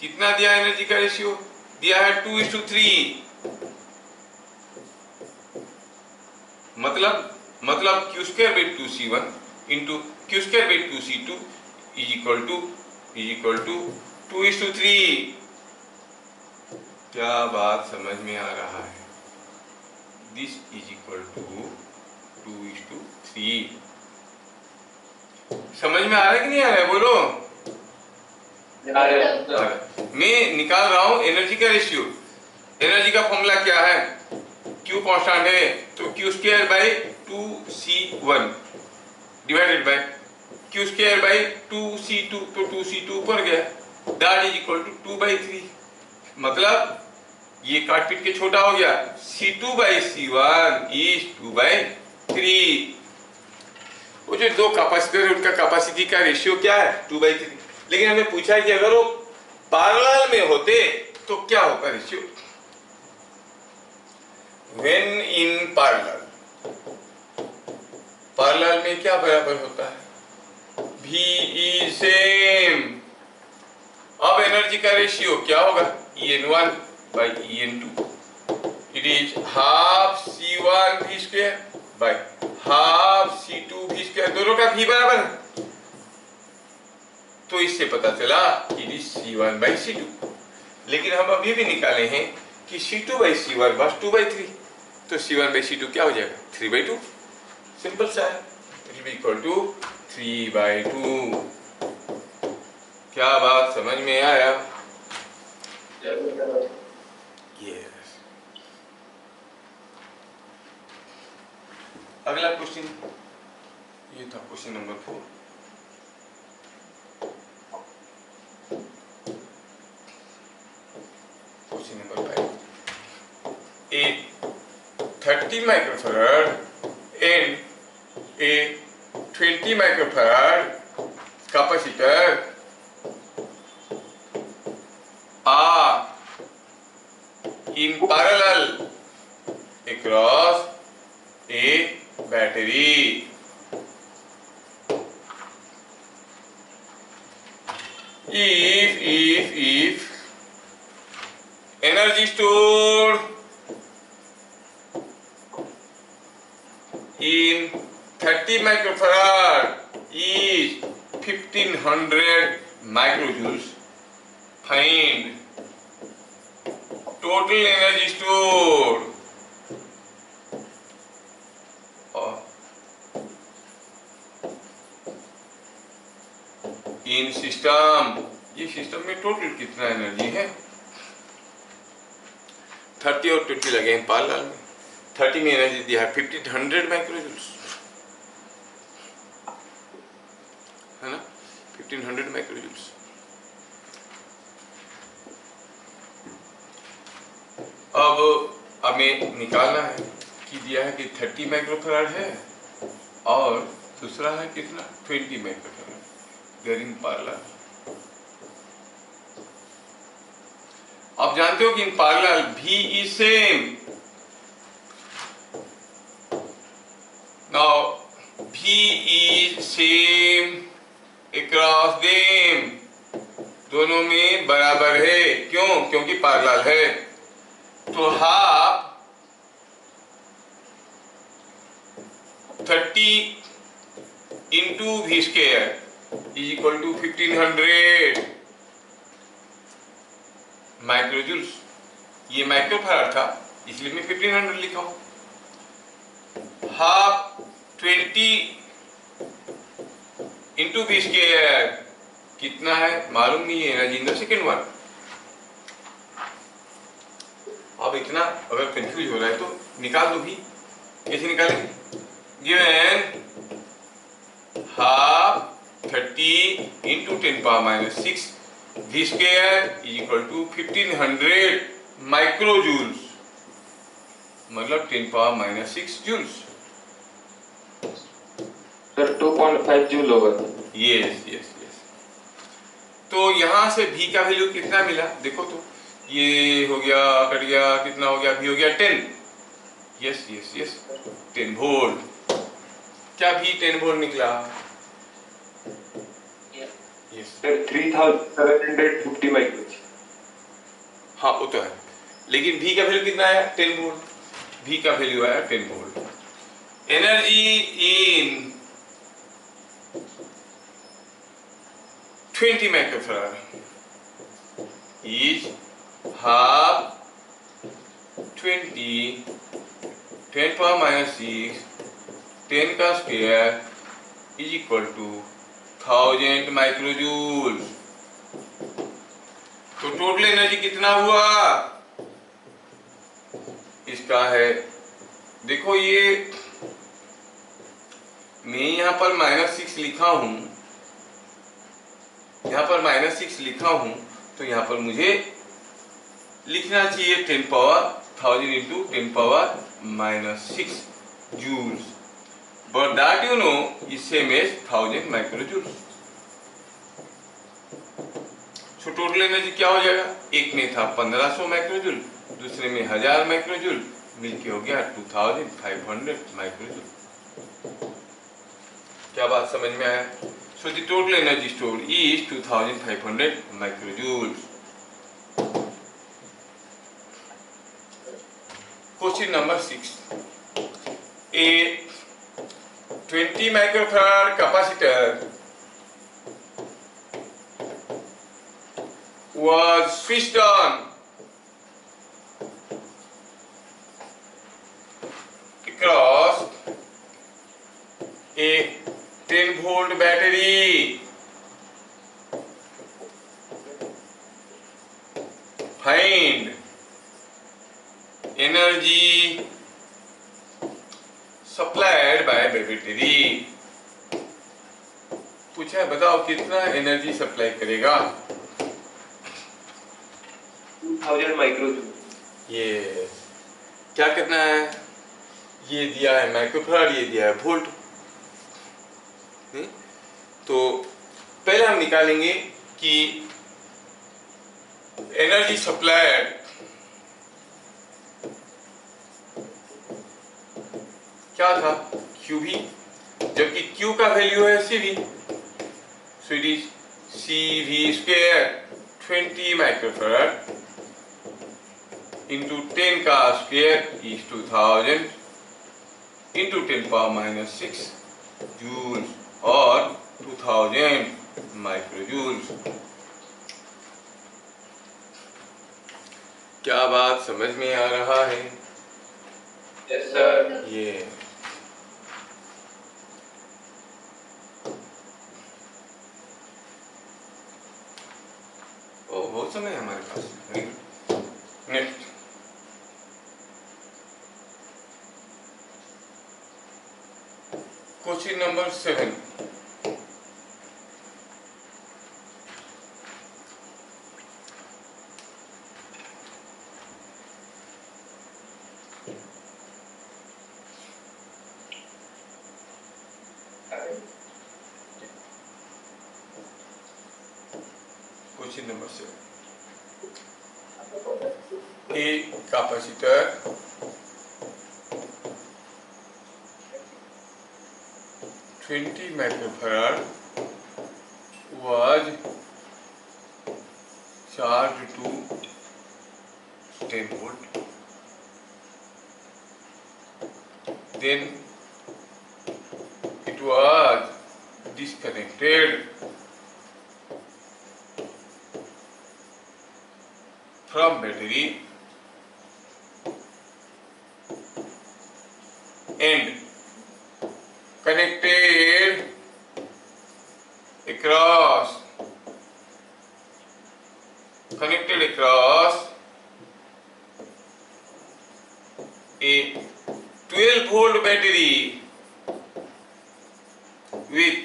कितना दिया? एनर्जी का रेशियो दिया है 2:3. मतलब Q square by 2C1 into Q square by 2C2 is equal to 2:3. क्या बात समझ में आ रहा है? This is equal to 2:3. समझ में आ रहा है कि नहीं आ रहा है? बोलो. मैं निकाल रहा हूं एनर्जी का रेशियो. एनर्जी का फॉर्मूला क्या है? Q कांस्टेंट है तो Q square by 2C1 divided by Q square by 2C2, तो 2C2 ऊपर गया, दैट इज इक्वल टू 2/3. मतलब ये काट पीट के छोटा हो गया. C2 by C1 is 2/3. वो जो दो कैपेसिटर है उनका कैपेसिटी का रेशियो क्या है? 2/3. लेकिन हमें पूछा है कि अगर वो पैरेलल में होते तो क्या होगा ratio? When in parallel, parallel में क्या बराबर होता है? V is same. अब एनर्जी का रेशियो क्या होगा? En1 by En2. It is half C1 V square by half C2 V square. दोनों का V बराबर है, तो इससे पता चला it is C1 by C2. लेकिन हम अभी भी निकाले हैं कि C2 by C1 बस 2/3, तो C1 by C2 क्या हो जाएगा? 3/2. सिंपल सा है. It will be equal to 3/2. क्या बात समझ में आया? यस. अगला क्वेश्चन, ये था question number 4. Question number 5. A 30 microfarad and a 20 microfarad capacitor are in parallel across a battery. If energy stored 30 microfarad is 1500 microjoules. Find total energy stored in system. ये system में total कितना energy है? 30 और 20 लगे हैं parlour में। 30 में energy दिया है 1500 माइक्रोजूल्स, है ना, 1500 माइक्रोजूल्स। अब हमें निकालना है कि दिया है कि 30 माइक्रोफैराड है और दूसरा है कितना 20 माइक्रोफैराड ड्यूरिंग पार्लर। आप जानते हो कि इन parlour V is same। Now V is same across them, दोनों में बराबर है। क्यों? क्योंकि पार्लर है। तो half 30 into V square is equal to 1500 microjoules. ये माइक्रोफैराड था इसलिए मैं 1500 लिखा हूं। हाफ 20 इंटू V स्क्वायर कितना है मालूम नहीं है, energy in the second one. अब इतना अगर कंफ्यूज हो रहा है तो निकाल दो भी। कैसे निकालेंगे? Given half 30 into 10⁻⁶ V square is equal to 1500 microjoules, मतलब 10⁻⁶ जूल्स। सर 2.5 जूल होगा। Yes yes yes. तो यहां से V का वैल्यू कितना मिला देखो तो, ये हो गया कट गया, कितना हो गया? V हो गया 10। Yes yes yes 10 volt. क्या V 10 वोल्ट निकला? Yes sir 3750 micro. हाँ वो तो है, लेकिन V का वैल्यू कितना आया? 10 वोल्ट। V का वैल्यू आया 10 volt. Energy in 20 microfarad is half 20 10⁻⁶ 10 का square is equal to 1000 microjoule. तो टोटल एनर्जी कितना हुआ इसका है? देखो ये मैं यहाँ पर -6 लिखा हूं, यहाँ पर -6 लिखा हूं, तो यहाँ पर मुझे लिखना चाहिए 10⁻1000 into 10⁻�6 joules, but that you know is same as 1000 microjoules. So total energy क्या हो जाएगा? एक में था 1500 माइक्रोजूल, दूसरे में 1000 माइक्रोजूल, मिलके हो गया 2500 माइक्रोजूल। क्या बात समझ में आया? So the total energy stored is 2500 microjoules. Question number 6. A 20 microfarad capacitor was switched on across a 10 volt battery. Find energy supplied by the battery. पूछा है बताओ कितना एनर्जी सप्लाई करेगा? 2000 माइक्रोजूल। ये क्या करना है? ये दिया है माइक्रोफैराड, ये दिया है वोल्ट। तो पहले हम निकालेंगे कि एनर्जी सप्लाइड क्या था? QV, जबकि Q का वैल्यू है CV, so it is CV square 20 microfarad into 10 का स्क्वायर इज 2000 इंटू 10⁻⁶ जूल्स और 2000 माइक्रोजूल्स। क्या बात समझ में आ रहा है? Yes sir. ये बहुत समय है हमारे पास। Next question number 7। Question number 7, a capacitor (20 microfarad) was charged to 10 volt. Then it was disconnected from battery and connected across a 12 volt battery with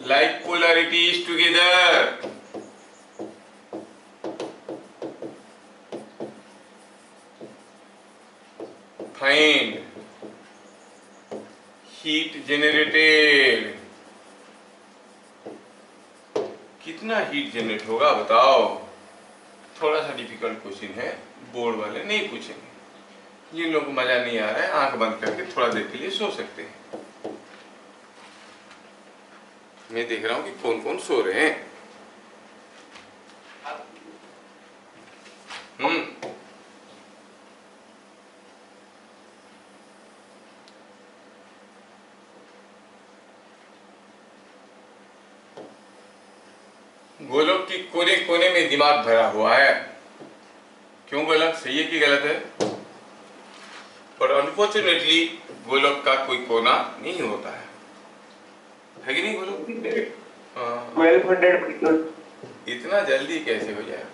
like polarities together. Find heat generated. कितना heat generate होगा बताओ। थोड़ा सा difficult question है, board वाले नहीं पूछेंगे। जिन लोगों को मजा नहीं आ रहा है आंख बंद करके थोड़ा देर के लिए सो सकते हैं। मैं देख रहा हूं कि कौन कौन सो रहे हैं। गोलोक की कोने कोने में दिमाग भरा हुआ है। क्यों गोलक सही है कि गलत है? पर अनफॉर्चुनेटली गोलोक का कोई कोना नहीं होता है कि नहीं गोलोक? 1200 इतना जल्दी कैसे हो जाए?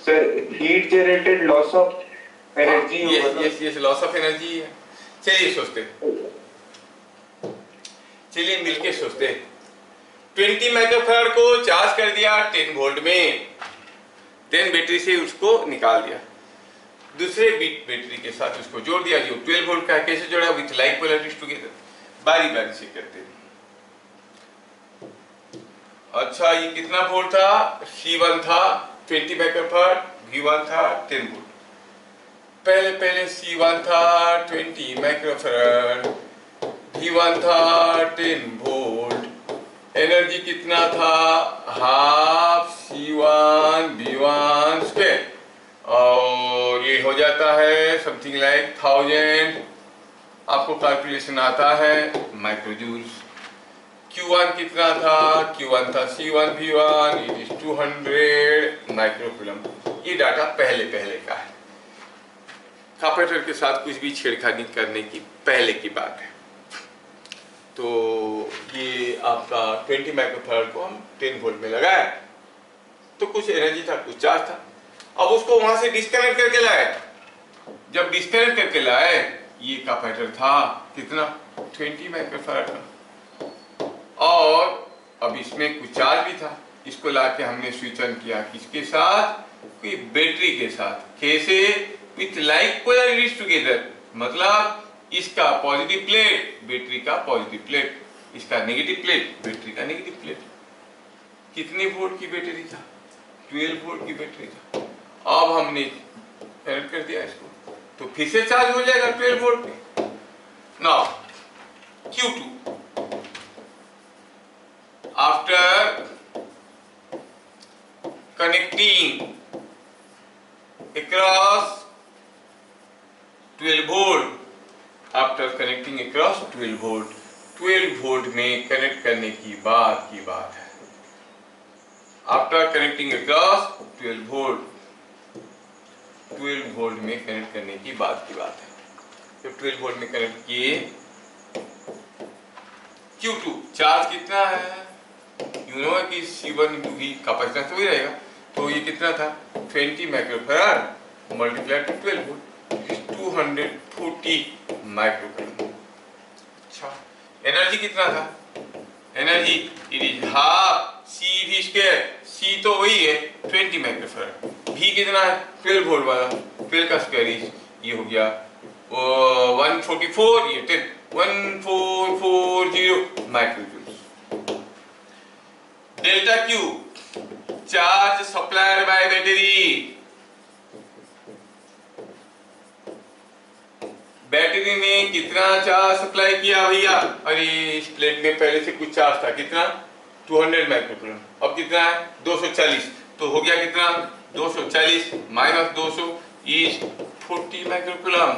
Sir heat generated loss of energy. Yes loss of energy है। चलिए मिलके सोचते हैं। 20 माइक्रोफैराड को चार्ज कर दिया 10 वोल्ट में, 10 बैटरी से उसको निकाल दिया, दूसरे बैटरी के साथ उसको जोड़ दिया जो 12 वोल्ट का। कैसे जोड़ा? With like polarities together. बारी बारी से करते हैं। अच्छा ये कितना वोल्ट था? C1 था 20 माइक्रोफैराड, V1 था 10 वोल्ट। पहले C1 था 20 माइक्रोफैराड, V1 था 10 वोल्ट। एनर्जी कितना था? हाफ C1 V1 स्क्वायर, और ये हो जाता है समथिंग लाइक 1000। आपको कैलकुलेशन आता है माइक्रोजूल्स। Q1 कितना था? Q1 था C1 V1, it is 200 microcoulomb. ये डाटा पहले का है। कैपेसिटर के साथ कुछ भी छेड़खानी करने की पहले की बात है। तो ये आपका 20 माइक्रोफैराड को हम 10 वोल्ट में लगाए तो कुछ एनर्जी था, कुछ चार्ज था। अब उसको वहां से डिस्कनेक्ट करके लाए। जब डिस्कनेक्ट करके लाए ये कैपेसिटर था कितना? 20 माइक्रोफैराड का, और अब इसमें कुछ चार्ज भी था। इसको लाके हमने स्विच ऑन किया किसके साथ? कोई बैटरी के साथ। कैसे? With like polarities together. मतलब इसका पॉजिटिव प्लेट बैटरी का पॉजिटिव प्लेट, इसका नेगेटिव प्लेट बैटरी का नेगेटिव प्लेट। कितने वोल्ट की बैटरी था? 12 वोल्ट की बैटरी था। अब हमने कनेक्ट कर दिया इसको तो फिर से चार्ज हो जाएगा 12 वोल्ट पे। Now Q2 after connecting across 12 volt after connecting across 12 volt. 12 volt में कनेक्ट करने की बात है। After connecting across 12 volt, 12 volt में कनेक्ट करने की बात है। तो 12 वोल्ट में कनेक्ट किए, Q2 चार्ज कितना है, यू नो कि C1 इंटू V कैपेसिटेंस तो ही रहेगा, तो ये कितना था 20 microfarad multiply to 12 volt 240 microcoulomb. अच्छा, एनर्जी कितना था, energy it is half CV square, C तो वही है 20 माइक्रोफैराड, V कितना है 12 वोल्ट वाला, 12 का स्क्वायर इज ये हो गया 144, ये 10 1440 माइक्रोजूल्स। Delta Q charge supplied by battery, battery ने कितना चार्ज सप्लाई किया भैया, अरे इस प्लेट में पहले से कुछ चार्ज था, कितना 200 माइक्रोकूलम, अब कितना है 240, तो हो गया कितना 240 माइनस 200 इज 40 माइक्रोकूलम।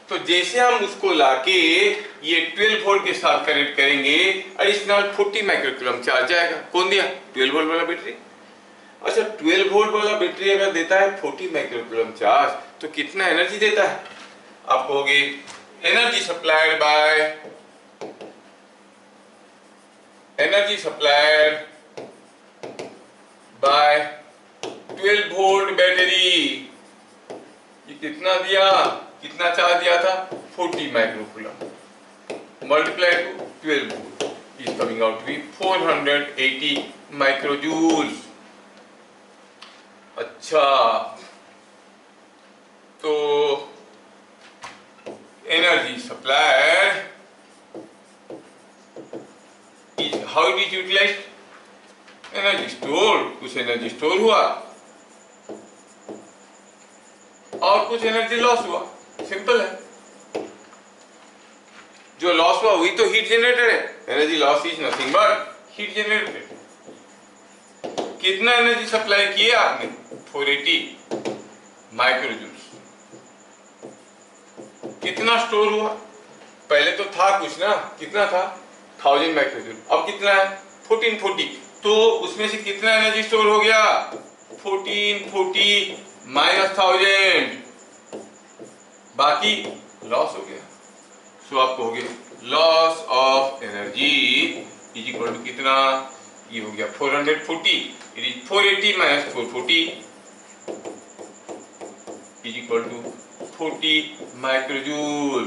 तो जैसे हम उसको लाके ये 12 वोल्ट के साथ कनेक्ट करेंगे, एडिशनल 40 माइक्रोकूलम चार्ज आएगा। कौन दिया, 12 वोल्ट वाला बैटरी। अच्छा, 12 वोल्ट वाला बैटरी अगर देता है 40 माइक्रोकूलम चार्ज, तो कितना एनर्जी देता है, आप कहोगे energy supplied by 12 volt battery, ये कितना दिया, कितना चार्ज दिया था 40 microcoulomb multiply to 12 volt is coming out to be 480 microjoules. अच्छा, तो energy supplied is how it is utilised, energy store, कुछ एनर्जी स्टोर हुआ और कुछ एनर्जी लॉस हुआ, सिंपल है। जो लॉस हुआ वही तो हीट जनरेटेड है, energy loss is nothing but heat generated. कितना एनर्जी सप्लाई किए आपने 480 माइक्रोजूल्स। कितना स्टोर हुआ, पहले तो था कुछ ना, कितना था 1000 माइक्रोजूल, अब कितना है 1440, तो उसमें से कितना एनर्जी स्टोर हो गया 1440 माइनस 1000, बाकी लॉस हो गया। सो आप कहोगे loss of energy is equal to कितना, ये हो गया 440, it is 480 minus 440 is equal to 40 microjoule.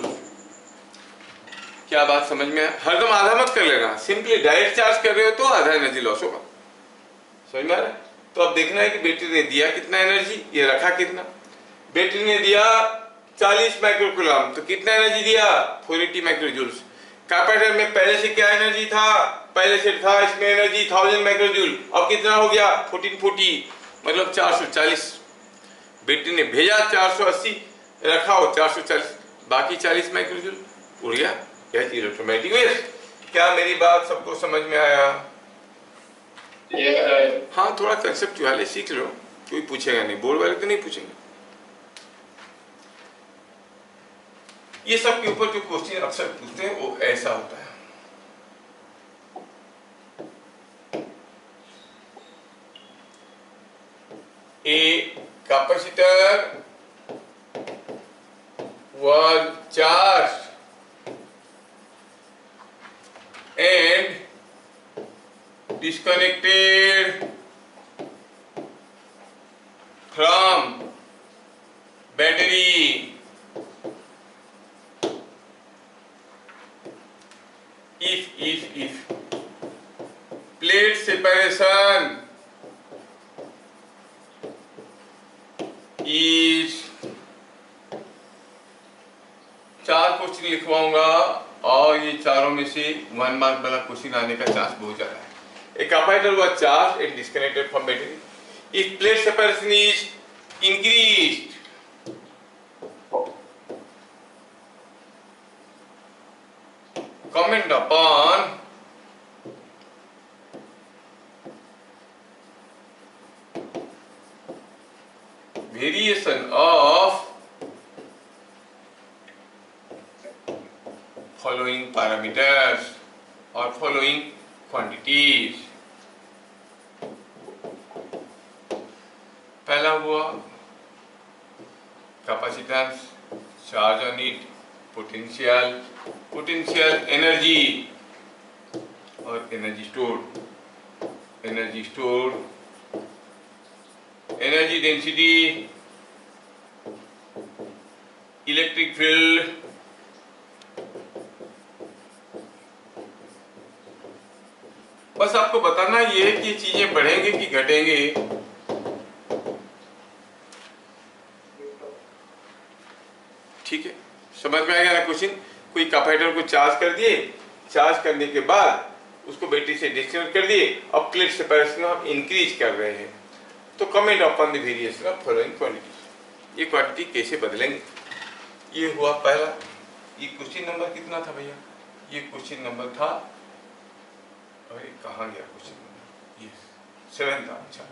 क्या बात समझ में, हरदम आधा मत कर लेना, सिंपली डायरेक्ट चार्ज कर रहे हो तो आधा एनर्जी लॉस होगा, समझ में आ रहा है। तो अब देखना है कि बैटरी ने दिया कितना एनर्जी, ये रखा कितना, बैटरी ने दिया 40 माइक्रोकूलम, तो कितना एनर्जी दिया 480 माइक्रोजूल्स। कैपेसिटर में पहले से क्या एनर्जी था, पहले से था इसमें एनर्जी 1000 माइक्रोजूल, अब कितना हो गया 1440 मतलब 440, बैटरी ने भेजा 480, रखा हो 440, बाकी 40 माइक्रोजूल उड़ गया, क्या इलेक्ट्रोमैग्नेटिक वेव्स। क्या मेरी बात सबको समझ में आया? हाँ, थोड़ा कंसेप्चुअल है, सीख लो, कोई पूछेगा नहीं, बोर्ड वाले तो नहीं पूछेंगे। ये सब के ऊपर जो क्वेश्चन अक्सर पूछते हैं वो ऐसा होता है। A capacitor was charged and disconnected from battery if plate separation is, चार क्वेश्चन लिखवाऊंगा और ये चारों में से 1 मार्क वाला क्वेश्चन आने का चांस बहुत ज्यादा है। A capacitor was charged and disconnected from battery. If plate separation is increased, comment upon variation of following parameters or following quantities. पहला हुआ capacitance, charge on it, potential energy और energy store, energy density, electric field, बस आपको बताना ये है कि चीजें बढ़ेंगे कि घटेंगे। ठीक है, समझ में आएगा ना क्वेश्चन। कोई कैपेसिटर को चार्ज कर दिए, चार्ज करने के बाद उसको बैटरी से डिस्कनेक्ट कर दिए, अब प्लेट सेपरेशन हम इंक्रीज कर रहे हैं, तो comment upon the variation of following quantity. ये क्वांटिटी कैसे बदलेंगे, ये हुआ पहला। ये क्वेश्चन नंबर कितना था भैया? ये क्वेश्चन नंबर था, अरे कहाँ गया क्वेश्चन नंबर? ये 7 था। अच्छा,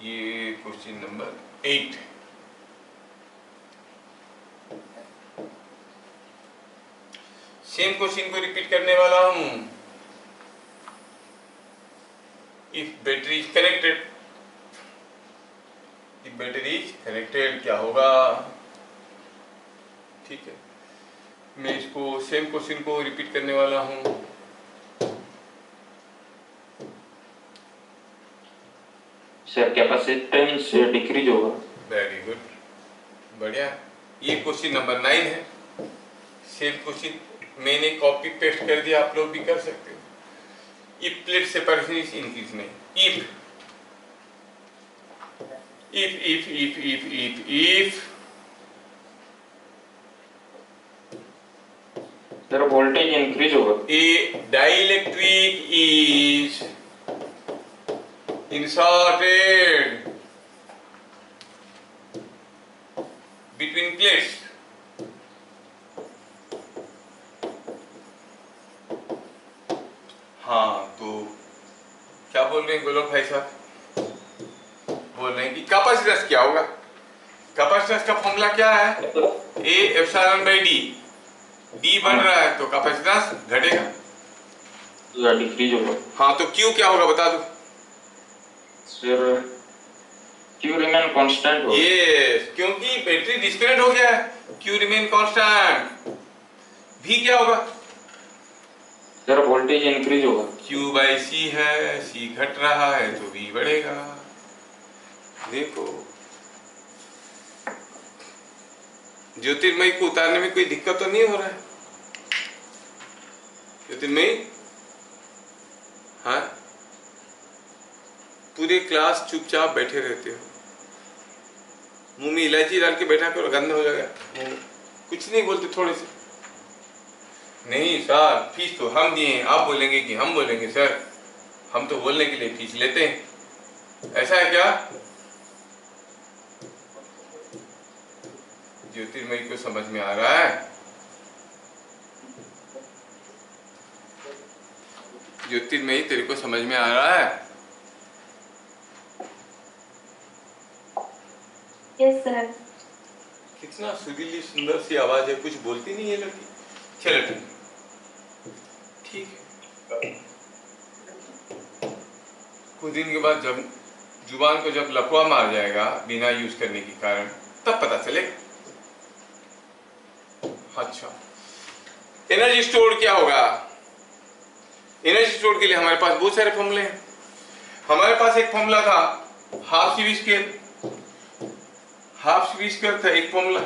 ये क्वेश्चन नंबर 8। सेम क्वेश्चन को रिपीट करने वाला हूं। If battery is connected, if battery is connected क्या होगा? ठीक है, मैं इसको सेम क्वेश्चन को रिपीट करने वाला हूं। सर कैपेसिटेंस डिक्रीज होगा। वेरी गुड, बढ़िया। ये क्वेश्चन नंबर 9 है। सेम क्वेश्चन मैंने कॉपी पेस्ट कर दिया, आप लोग भी कर सकते हो। If plate separation is increase नहीं, इफ सर वोल्टेज इंक्रीज होगा। A dielectric is inserted between plates, हाँ तो क्या बोल रहे हैं गोलक भाई साहब? बोल रहे हैं कि कैपेसिटेंस क्या होगा? कैपेसिटेंस का फॉर्मूला क्या है? A epsilon by D. D बढ़ रहा है तो कैपेसिटेंस घटेगा, डिक्रीज होगा। हाँ तो क्यू क्या होगा बता दो? सर क्यू रिमेन कांस्टेंट होगा। यस, क्योंकि बैटरी डिस्कनेक्ट हो गया है, क्यू रिमेन कांस्टेंट। भी क्या होगा? सर वोल्टेज इंक्रीज होगा। क्यू बाई सी है, सी घट रहा है तो वी बढ़ेगा। देखो, ज्योतिर्मयी को उतारने में कोई दिक्कत तो नहीं हो रहा है? ज्योतिर्मयी, हाँ, पूरे क्लास चुपचाप बैठे रहते हो, मुंह में इलायची डाल के बैठा करो, गंदा हो जाएगा मुंह में। कुछ नहीं बोलते थोड़े से? नहीं सर, फीस तो हम दिए हैं, आप बोलेंगे कि हम बोलेंगे? सर हम तो बोलने के लिए फीस लेते हैं, ऐसा है क्या? ज्योतिर्मयी को समझ में आ रहा है? ज्योतिर्मयी तेरे को समझ में आ रहा है? Yes sir. कितना सुरीली सुंदर सी आवाज है, कुछ बोलती नहीं है लड़की। चलो ठीक है। कुछ दिन के बाद जब जुबान को जब लकवा मार जाएगा बिना यूज करने के कारण, तब पता चलेगा। अच्छा, एनर्जी स्टोर क्या होगा? एनर्जी स्टोर के लिए हमारे पास बहुत सारे फॉर्मूले हैं। हमारे पास एक फॉर्मूला था half C V square, half C V square था एक formula.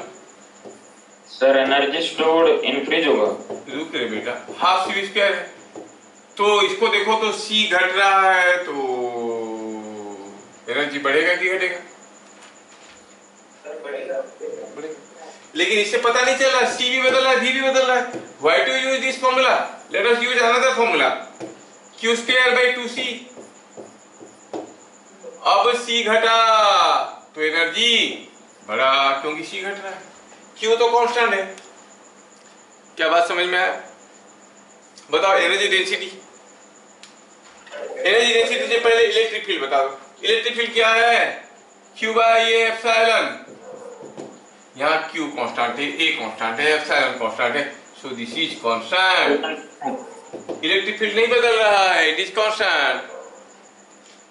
Sir energy stored increase होगा। रुक रे बेटा, हाफ सी वी स्क्वायर है तो इसको देखो तो सी घट रहा है तो एनर्जी बढ़ेगा कि घटेगा? बढ़ेगा। लेकिन इससे पता नहीं चल रहा, सी भी बदल रहा है, वी भी बदल रहा है। Why to use this formula? Let us use another formula, Q square by 2c। अब सी घटा तो एनर्जी बढ़ा, क्योंकि सी घट रहा है, क्यू तो कांस्टेंट है। क्या बात समझ में आया? बताओ एनर्जी डेंसिटी। एनर्जी डेंसिटी से पहले इलेक्ट्रिक फील्ड बता दो। इलेक्ट्रिक फील्ड क्या है? Q by A epsilon. यहाँ Q कांस्टेंट है, A कांस्टेंट है, एप्सिलॉन कांस्टेंट है, so this is constant. Electric field नहीं बदल रहा है, इट इज कांस्टेंट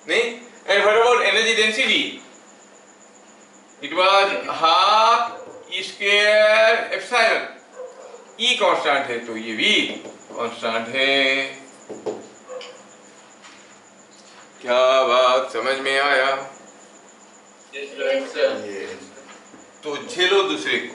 नहीं। And what about energy density? It was half square epsilon, E constant है तो ये भी कांस्टेंट है। क्या बात समझ में आया? तो झेलो दूसरे को।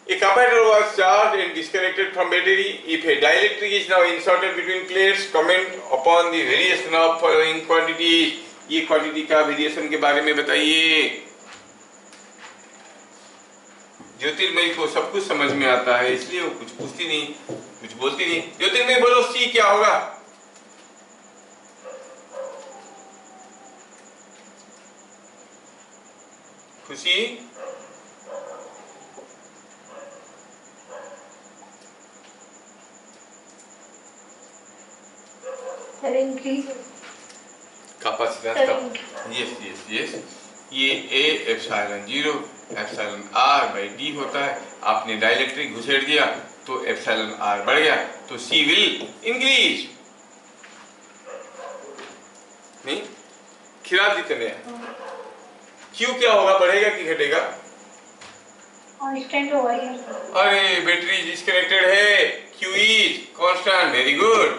A comparator was charged and disconnected from battery. If a dielectric is now inserted between plates, comment upon the variation of following quantities. ये क्वांटिटी का वेरिएशन के बारे में बताइए। ज्योतिर्मयी को सब कुछ समझ में आता है, इसलिए वो कुछ पूछती नहीं, कुछ बोलती नहीं। ज्योतिर्मयी बोलो C क्या होगा? खुशी? कैपेसिटेंस। यस ये A epsilon 0 epsilon R by D होता है। आपने डाइलेक्ट्रिक घुसेड़ दिया तो एप्सिलॉन R बढ़ गया, तो C विल इंक्रीज नहीं, खिला देते नहीं। Q क्या होगा, बढ़ेगा कि घटेगा? कांस्टेंट होगा ये। अरे बैटरी डिस्कनेक्टेड है, Q is constant, very good.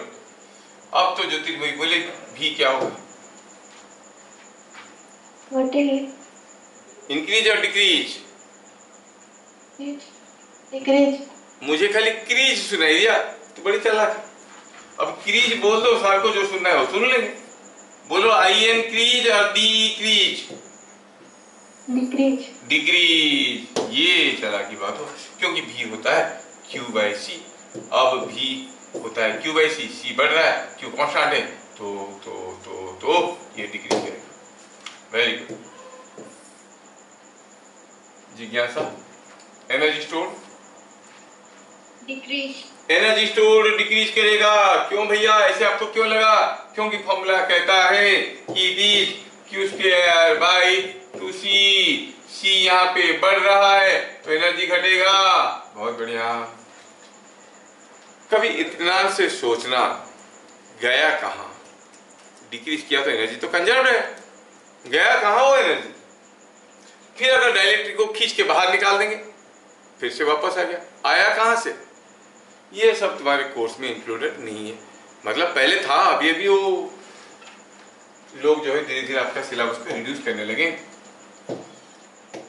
अब तो ज्योतिर्मयी बोले V क्या होगा? घटेगी। इंक्रीज और डिक्रीज? डिक्रीज। मुझे खाली क्रीज सुनाई दिया, तो बड़ी चालाक। अब क्रीज बोल दो, सार को जो सुनना है वो सुन लेंगे। बोलो आई इंक्रीज और डिक्रीज? डिक्रीज। डिक्रीज, ये चालाकी बात हो, क्योंकि V होता है Q बाई C। अब V होता है Q बाई C, C बढ़ रहा है, Q कांस्टेंट है, तो ये डिक्रीज करेगा। Very good. जिज्ञासा? Energy store? Decrease. Energy store decrease करेगा। क्यों भैया, ऐसे आपको क्यों लगा? क्योंकि फॉर्मूला कहता है कि it is Q square by 2C। C यहाँ पे बढ़ रहा है तो एनर्जी घटेगा। बहुत बढ़िया। कभी इत्मीनान से सोचना, गया कहाँ? डिक्रीज किया तो एनर्जी तो कंजर्व है, गया कहाँ वो एनर्जी? फिर अगर डाइलेक्ट्रिक को खींच के बाहर निकाल देंगे, फिर से वापस आ गया, आया कहाँ से? ये सब तुम्हारे कोर्स में इंक्लूडेड नहीं है। मतलब पहले था, अभी वो लोग जो है धीरे धीरे आपका सिलेबस को रिड्यूस करने लगे,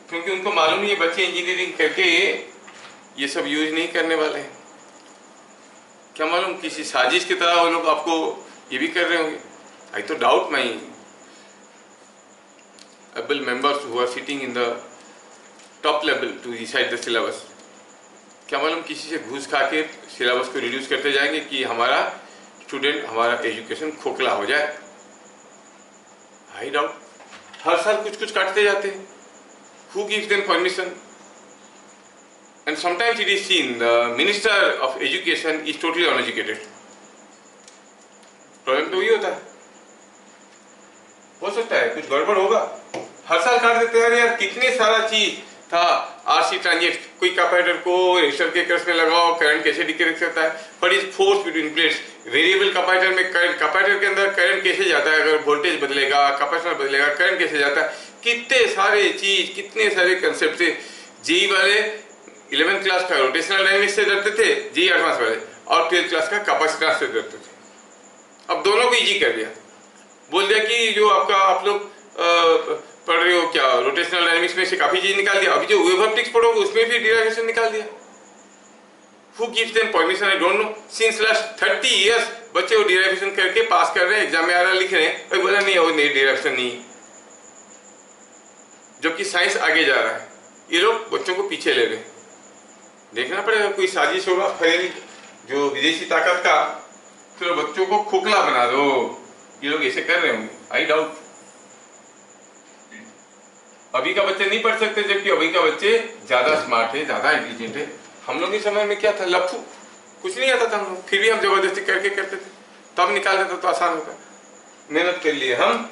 क्योंकि उनको मालूम नहीं है बच्चे इंजीनियरिंग करके ये सब यूज नहीं करने वाले हैं। क्या मालूम किसी साजिश की तरह वो लोग आपको ये भी कर रहे होंगे। आई तो doubt my able members who are sitting in the top level to recite the syllabus, क्या मालूम किसी से घूस खा के सिलेबस को रिड्यूस करते जाएंगे कि हमारा स्टूडेंट, हमारा एजुकेशन खोखला हो जाए। I doubt. हर साल कुछ कुछ काटते जाते हैं। Who gives them permission? And sometimes it is seen the minister of education is totally uneducated. Problem तो वही होता है। हो सकता है कुछ गड़बड़ होगा, हर साल काट देते हैं यार। कितने सारा चीज था, आरसी ट्रांजिट, कोई कंपैरेटर को रेजिस्टर के क्रॉस में लगाओ, करंट कैसे डिक्रीज करता है, what is force between plates, variable comparator में करंट, कंपैरेटर के अंदर करंट कैसे जाता है, अगर वोल्टेज बदलेगा, कैपेसिटर बदलेगा, करंट कैसे जाता है, कितने सारे चीज, कितने सारे कंसेप्ट थे। जेई वाले 11th क्लास का रोटेशनल डायनेमिक्स से डरते थे, जेई एडवांस वाले, और 12th क्लास का कैपेसिटेंस से डरते थे। अब दोनों को इजी कर दिया, बोल दिया कि जो आपका आप लोग पढ़ रहे हो क्या रोटेशनल डायनेमिक्स में से काफी चीज निकाल दिया, अभी जो वेव ऑप्टिक्स पढ़ोगे उसमें भी डिराइवेशन निकाल दिया। Who gives them permission? I don't know. Since last 30 years बच्चे वो डिराइवेशन करके पास कर रहे हैं, एग्जाम में आ रहा लिख रहे हैं, भाई बोला नहीं वो नहीं डिराइवेशन नहीं, जबकि साइंस आगे जा रहा है, ये लोग बच्चों को पीछे ले रहे हैं। देखना पड़ेगा कोई साजिश होगा फैल जो विदेशी ताकत का, तो बच्चों को खोखला बना दो, ये लोग ऐसे कर रहे होंगे। I doubt. अभी का बच्चे नहीं पढ़ सकते, जबकि अभी का बच्चे ज्यादा स्मार्ट है, ज्यादा इंटेलिजेंट है। हम लोग के समय में क्या था, लफू, कुछ नहीं आता था हम लोग, फिर भी हम जबरदस्ती करके करते थे, तब निकाल देता तो आसान होता। मेहनत कर लिए हम,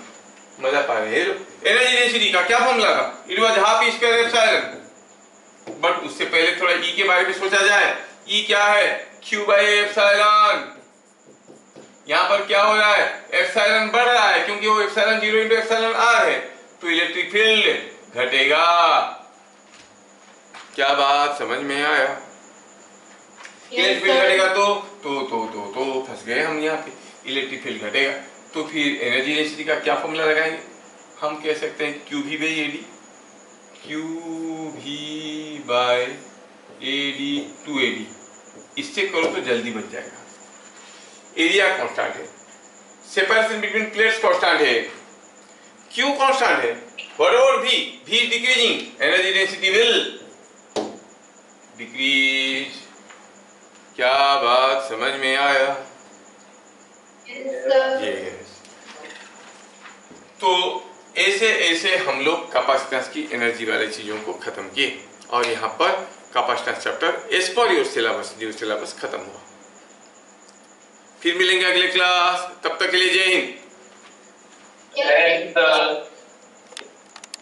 मजा पा रहे हैं। एनर्जी डेंसिटी का क्या फॉर्मूला था? It was half square epsilon but उससे पहले थोड़ा ई के बारे में सोचा जाए। ई क्या है? Q by epsilon. यहां पर क्या हो रहा है? एप्सिलॉन बढ़ रहा है क्योंकि वो एप्सिलॉन 0 इंटू एप्सिलॉन आर है, तो इलेक्ट्रिक फील्ड घटेगा। क्या बात समझ में आया? इलेक्ट्रिक फील्ड घटेगा तो फंस गए हम यहाँ पे। इलेक्ट्रिक फील्ड घटेगा तो फिर एनर्जी डेंसिटी का क्या फॉर्मूला लगाएंगे? हम कह सकते हैं क्यू भी बाई एडी, क्यू भी बाई एडी टू एडी। इससे करो तो जल्दी बच जाएगा। एरिया कांस्टेंट है, सेपरेशन बिटवीन प्लेट्स कांस्टेंट है, क्यू कांस्टेंट है, बराबर भी decreasing, energy density will decrease. क्या बात समझ में आया? यस। तो ऐसे हम लोग कैपेसिटेंस की एनर्जी वाली चीजों को खत्म किए और यहाँ पर capacitance chapter as per your syllabus, new syllabus खत्म हुआ। फिर मिलेंगे अगले क्लास, तब तक के लिए जय हिंद।